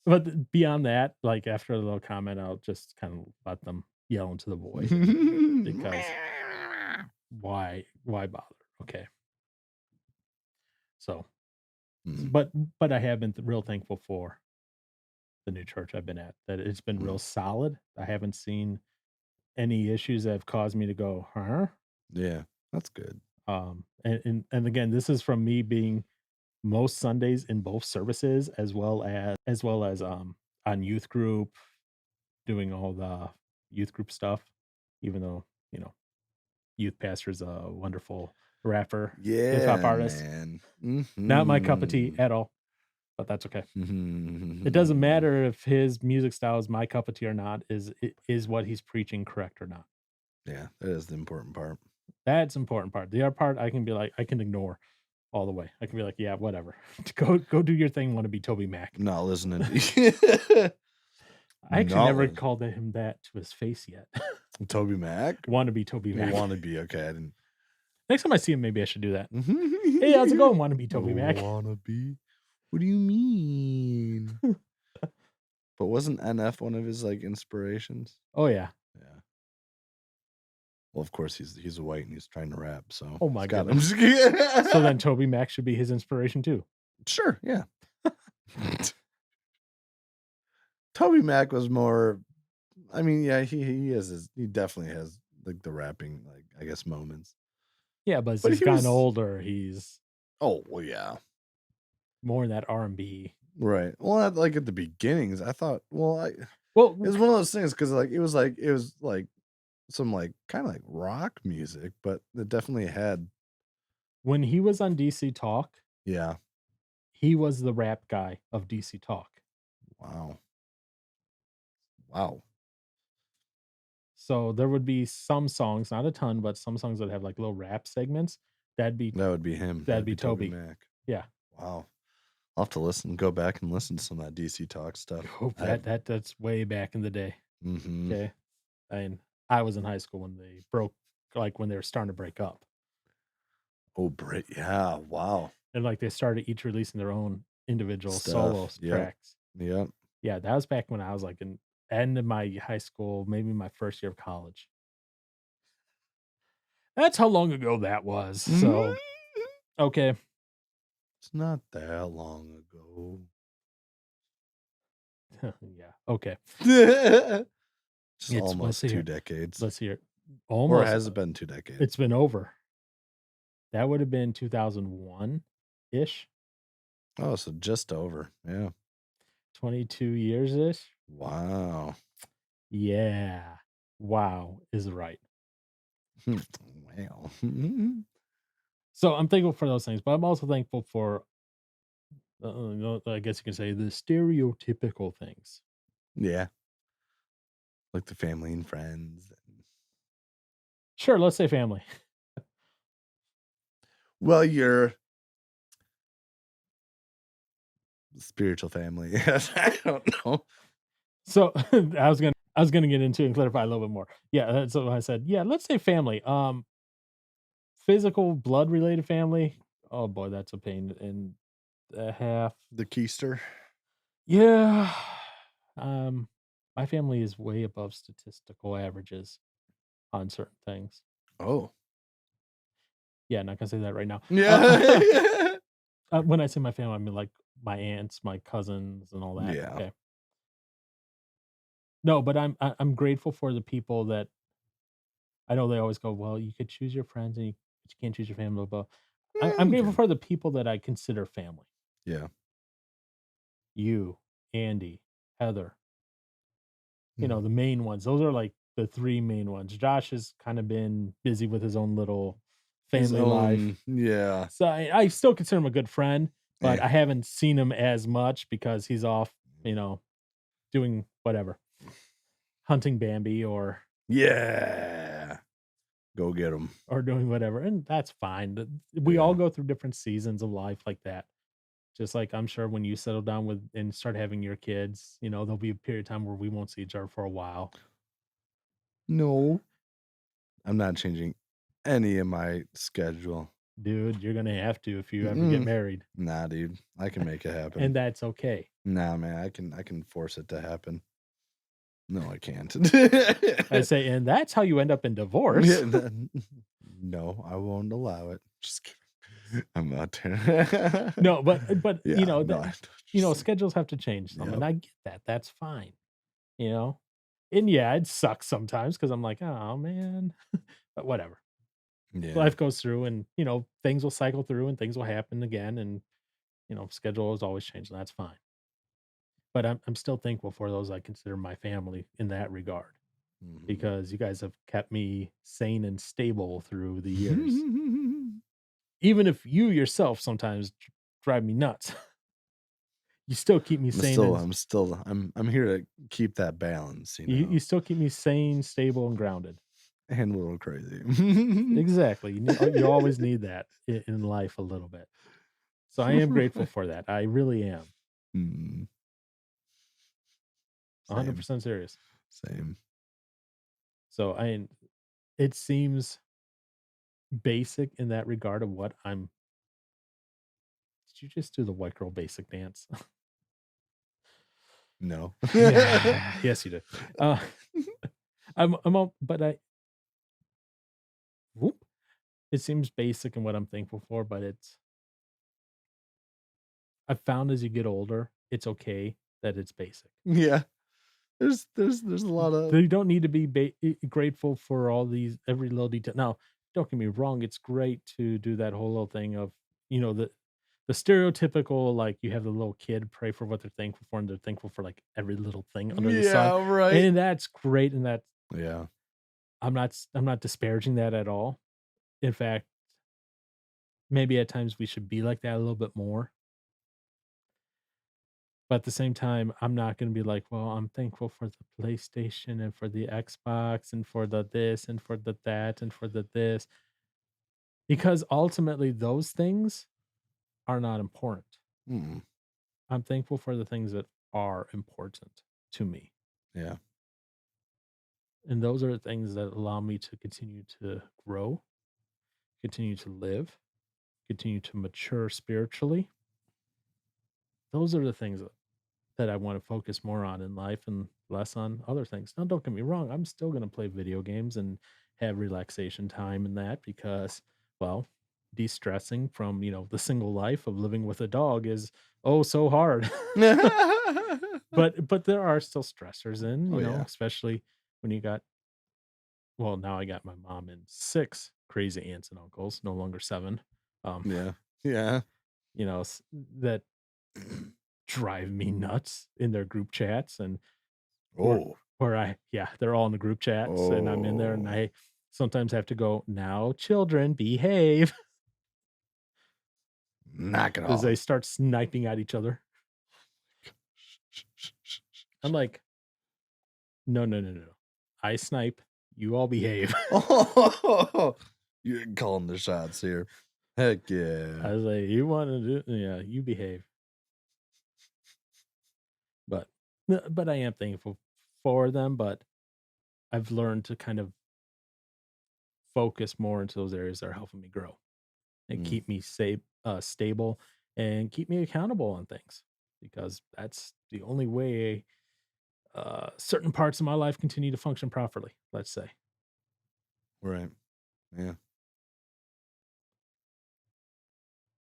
But beyond that, like, after a little comment, I'll just kinda let them yell into the void and because why bother? Okay. So, Mm, but I have been real thankful for the new church I've been at, that it's been mm. real solid. I haven't seen any issues that have caused me to go, "Huh?" Yeah, that's good. And again, this is from me being most Sundays in both services as well as on youth group, doing all the youth group stuff, even though, you know, youth pastor's a wonderful rapper, hip hop Yeah, artist. man. Not my cup of tea Mhm. at all, but that's okay. It doesn't matter if his music style is my cup of tea or not, is what he's preaching correct or not? Yeah, that is the important part. That's the important part. The other part I can be like, I can ignore all the way. I can be like, "Yeah, whatever. Go do your thing, wanna be Toby Mac." Not listening to I actually not never lis called him that to his face yet. Toby Mac? Wanna be Toby Mac. Wanna be, okay, I didn't Next time I see him, maybe I should do that. "Hey, how's it going? Wanna be Toby Mac?" Wanna be? What do you mean? But wasn't NF one of his, like, inspirations? Oh, yeah. Yeah. Well, of course, he's white and he's trying to rap, so Oh it's my got I'm goodness. just kidding. So then Toby Mac should be his inspiration too. Sure, yeah. Toby Mac was more I mean, yeah, he definitely has, like, the rapping, like, I guess, moments. Yeah, but as But he's he gotten was older, he's oh, well, yeah. more in that R&B. Right. Well, at the beginnings, I thought well, it Well, was one of those things because it was like some, like, kinda like rock music, but it definitely had when he was on DC Talk, yeah. he was the rap guy of DC Talk. Wow. Wow. So there would be some songs, not a ton, but some songs that have like little rap segments. That'd be That would be him. that'd That'd be be Toby Toby. Mac. Yeah. Wow. I'll have to go back and listen to some of that DC Talk stuff. Oh, I have that's way back in the day. mhm. Okay. And I was in high school when they broke like when they were starting to break up. Oh, Brit yeah, wow. And like they started each releasing their own individual solo Stuff. Yep. tracks. Yep. Yeah, that was back when I was like in end of my high school, maybe my first year of college. That's how long ago that was. Mhm. So, okay. It's not that long ago. Yeah. Okay. Just It's let's almost see 2 here. decades. Let's see here. Or Almost has it been 2 decades? it's been over. That would have been 2001-ish, Oh, so just over. Yeah. 22 years-ish. Wow. Yeah. Wow is right. Wow. So I'm thankful for those things, but I'm also thankful for, I guess you can say the stereotypical things. Yeah. Like the family and friends. Sure, let's say family. Well, your spiritual family. Yes, I don't know. So I was gonna get into and clarify a little bit more. Yeah, that's what I said. Yeah, let's say family. Physical blood related family. Oh boy, that's a pain in the half. The keister. Yeah. Um, my family is way above statistical averages on certain things. Oh. Yeah, not gonna say that right now. Yeah. When I say my family, I mean like my aunts, my cousins, and all that. Yeah. Okay. No, but I'm grateful for the people that I know they always go, well, you could choose your friends and but you can't choose your family. Blah, blah. I'm grateful Okay. for the people that I consider family. Yeah. You, Andy, Heather, Mm. the main ones. Those are like the three main ones. Josh has kind of been busy with his own little His family life. own yeah. So I still consider him a good friend, but Eh. I haven't seen him as much because he's off, doing whatever, hunting Bambi Yeah. Go get them. or doing whatever. And that's fine. We all Yeah. go through different seasons of life like that. Just like I'm sure when you settle down with and start having your kids, there'll be a period of time where we won't see each other for a while. No. I'm not changing any of my schedule. Dude, you're gonna have to if you ever get Mm-mm. married, Nah, dude, I can make it happen. and that's okay. Nah, man, I can force it to happen. No, I can't. I say, and that's how you end up in Yeah, divorce. no, I won't allow it. Just kidding. I'm not. No, but, Yeah, no, just schedules have to change some, yep. and I get that, that's fine, you know? And, yeah, it sucks sometimes because 'cause I'm like, "Oh, man," but whatever. Yeah. Life goes through and, things will cycle through and things will happen again and, schedule is always changing, that's fine. But I'm still thankful for those I consider my family in that regard Mhm. because you guys have kept me sane and stable through the years. Even if you yourself sometimes drive me nuts, you still keep me I'm sane still and I'm still I'm here to keep that balance, you still keep me sane, stable, and grounded. and a little crazy. Exactly. You always need that in life a little bit. So I am grateful for that. I really am. Mm, same, 100% serious. same. So it seems basic in that regard of what I'm did you just do the white girl basic dance? No. Yeah, yes, you did. Uh, I'm all, but whoop, it seems basic in what I'm thankful for, but I've found as you get older, it's okay that it's basic. Yeah. There's a lot of They don't need to be grateful for all these every little detail. Now, don't get me wrong; it's great to do that whole little thing of the stereotypical like you have the little kid pray for what they're thankful for, and they're thankful for like every little thing under the sun, yeah, right. and that's great. And that Yeah. I'm not disparaging that at all. In fact, maybe at times we should be like that a little bit more. But at the same time, I'm not gonna be like, "Well, I'm thankful for the PlayStation and for the Xbox and for the this and for the that and for the this," because ultimately those things are not important. Mm, I'm thankful for the things that are important to me, yeah. and those are the things that allow me to continue to grow, continue to live, continue to mature spiritually. Those are the things that I wanna focus more on in life and less on other things. Now, don't get me wrong, I'm still gonna play video games and have relaxation time in that because, well, de-stressing from, the single life of living with a dog is, oh, so hard. But there are still stressors in, Oh, yeah. especially when you got well, now I got my mom and 6 crazy aunts and uncles, no longer 7, um, Yeah. Yeah. that drive me nuts in their group chats and Or Oh. or they're all in the group chats, and I'm in there, and Oh. I sometimes have to go, "Now, children, behave," Knock it as they off. start sniping at each other. I'm like, "No, no, no, no. No. I snipe, you all behave." Oh, you're calling the shots here. Heck I yeah. was like, "You wanna do yeah, you behave." But but I am thankful for them, but I've learned to kind of focus more into those areas that are helping me grow and Mm, keep me safe, stable, and keep me accountable on things because that's the only way certain parts of my life continue to function properly. Let's say right. Yeah.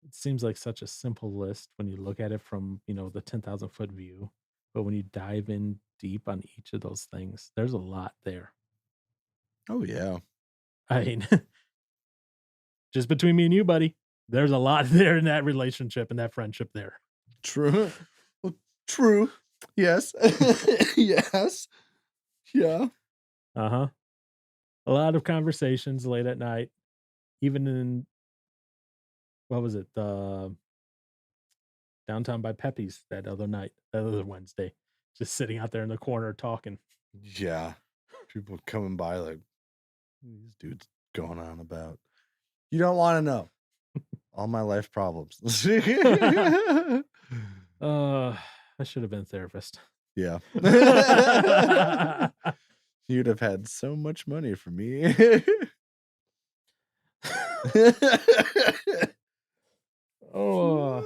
it seems like such a simple list when you look at it from the 10,000-foot view, but when you dive in deep on each of those things, there's a lot there. Oh, yeah. I mean, just between me and you, buddy, there's a lot there in that relationship and that friendship there. True. Well, true. Yes. Yes. Yeah. Uh huh. A lot of conversations late at night, even in what was it? The downtown by Pepe's that other Wednesday, just sitting out there in the corner talking. Yeah. People coming by like, "What are these dudes going on about?" You don't wanna know. All my life problems. Uh, I should have been a therapist. Yeah. You'd have had so much money for me. Oh,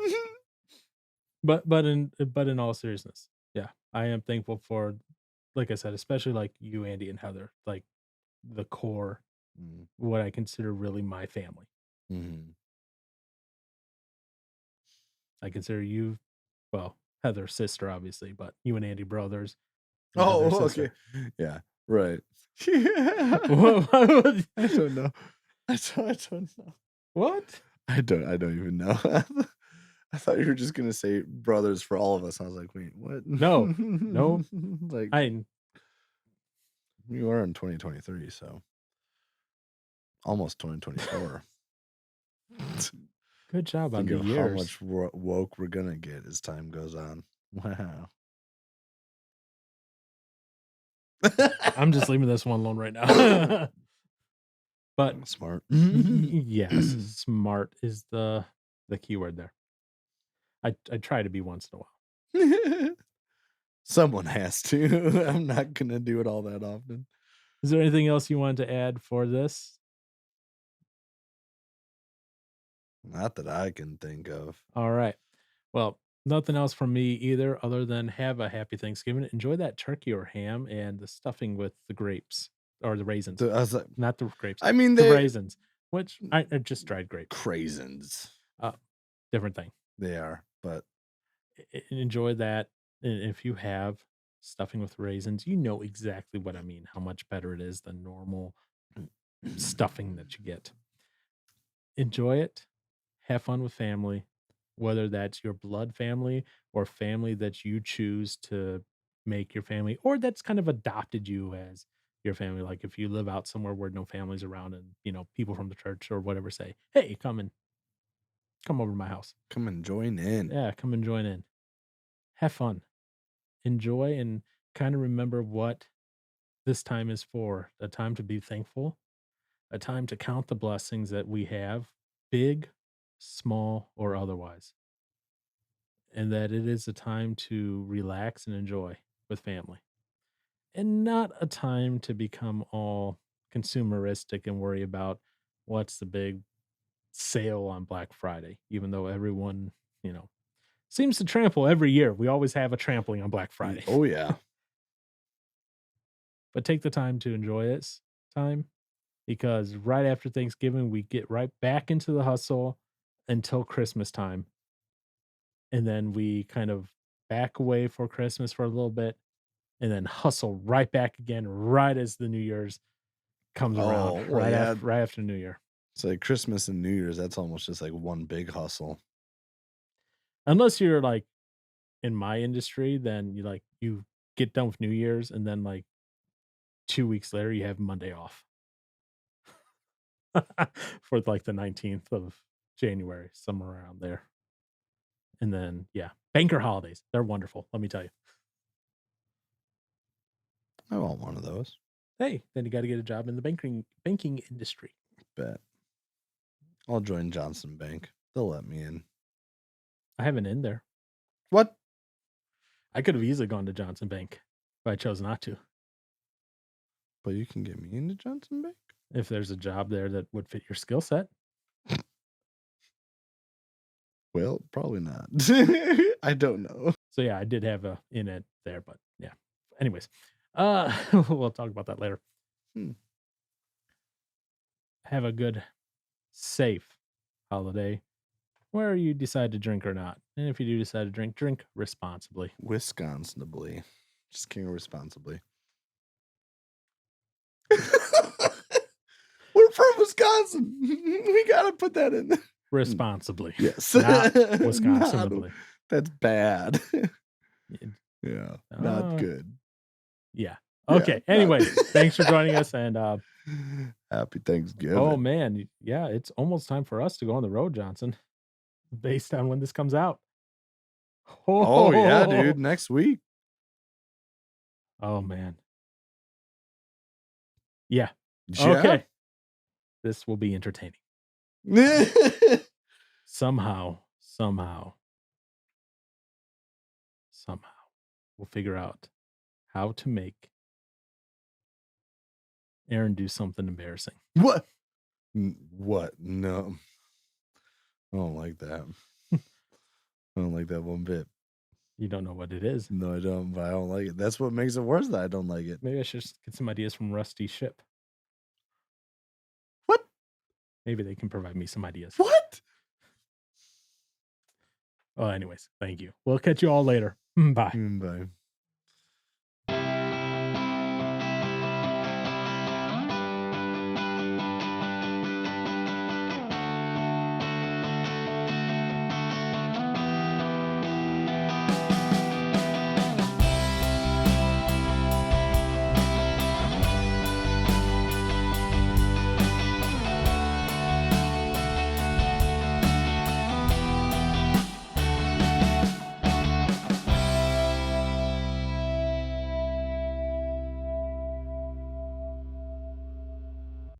but in all seriousness, yeah, I am thankful for, like I said, especially like you, Andy, and Heather, like the core, Mm, what I consider really my family. mhm. I consider you, well, Heather's sister, obviously, but you and Andy brothers, and Heather's Oh, okay. sister. Yeah, right. Yeah. Why would I don't know. I don't know. what? I don't even know. I thought you were just gonna say brothers for all of us. I was like, "Wait, what?" No, no, Like, I we are in 2023, so almost 2024. good job on Think the of how years. much woke we're gonna get as time goes on. Wow. I'm just leaving this one alone right now. But Smart. yes, smart is the key word there. I try to be once in a while. Someone has to. I'm not gonna do it all that often. Is there anything else you wanted to add for this? Not that I can think of. All right. Well, nothing else from me either, other than have a happy Thanksgiving. Enjoy that turkey or ham and the stuffing with the grapes or the raisins, I was like, not the grapes, I mean, the they raisins, which I just dried grapes. craisins. Uh, different thing. They are, but Enjoy that. And if you have stuffing with raisins, you know exactly what I mean, how much better it is than normal stuffing that you get. Enjoy it. Have fun with family, whether that's your blood family or family that you choose to make your family, or that's kind of adopted you as your family. Like if you live out somewhere where no family's around and, people from the church or whatever say, "Hey, come over to my house." come and join in. Yeah, come and join in. Have fun. Enjoy and kind of remember what this time is for, a time to be thankful, a time to count the blessings that we have, big, small, or otherwise, and that it is a time to relax and enjoy with family, and not a time to become all consumeristic and worry about what's the big sale on Black Friday, even though everyone, you know, seems to trample every year. We always have a trampling on Black Friday. Oh yeah. But take the time to enjoy this time, because right after Thanksgiving, we get right back into the hustle until Christmas time. And then we kind of back away for Christmas for a little bit and then hustle right back again right as the New Year's comes around, Oh, well, yeah. right after New Year. It's like Christmas and New Year's, that's almost just like one big hustle. Unless you're like in my industry, then you get done with New Year's and then like 2 weeks later you have Monday off for like the 19th of January, somewhere around there. And then, yeah, banker holidays. They're wonderful, let me tell you. I want one of those. Hey, then you gotta get a job in the banking industry. Bet. I'll join Johnson Bank. They'll let me in. I have an in there. What? I could have easily gone to Johnson Bank, but I chose not to. But you can get me into Johnson Bank? If there's a job there that would fit your skill set. Well, probably not. I don't know. So, yeah, I did have a in it there, but yeah. Anyways, we'll talk about that later. Hmm. Have a good, safe holiday where you decide to drink or not. And if you do decide to drink, drink responsibly. Wisconsinably. Just kidding, responsibly. We're from Wisconsin. We gotta put that in there. Responsibly. Yes. Not Not- Wisconsinably. that's bad. Yeah. Yeah. Not Uh, good. yeah. Yeah. Okay. Anyways, thanks for joining us. And Happy oh Thanksgiving. man, yeah, it's almost time for us to go on the road, Johnson, based on when this comes out. Oh yeah, Oh, dude. Next week. oh man. Yeah. Yeah. Okay. This will be entertaining. Somehow, somehow, we'll figure out how to make Aaron do something embarrassing. What? What? No, I don't like that. I don't like that one bit. You don't know what it is. No, I don't, but I don't like it. That's what makes it worse that I don't like it. Maybe I should just get some ideas from Rusty Ship. What? Maybe they can provide me some ideas. What? Well, anyways, thank you. We'll catch you all later. Bye. Bye.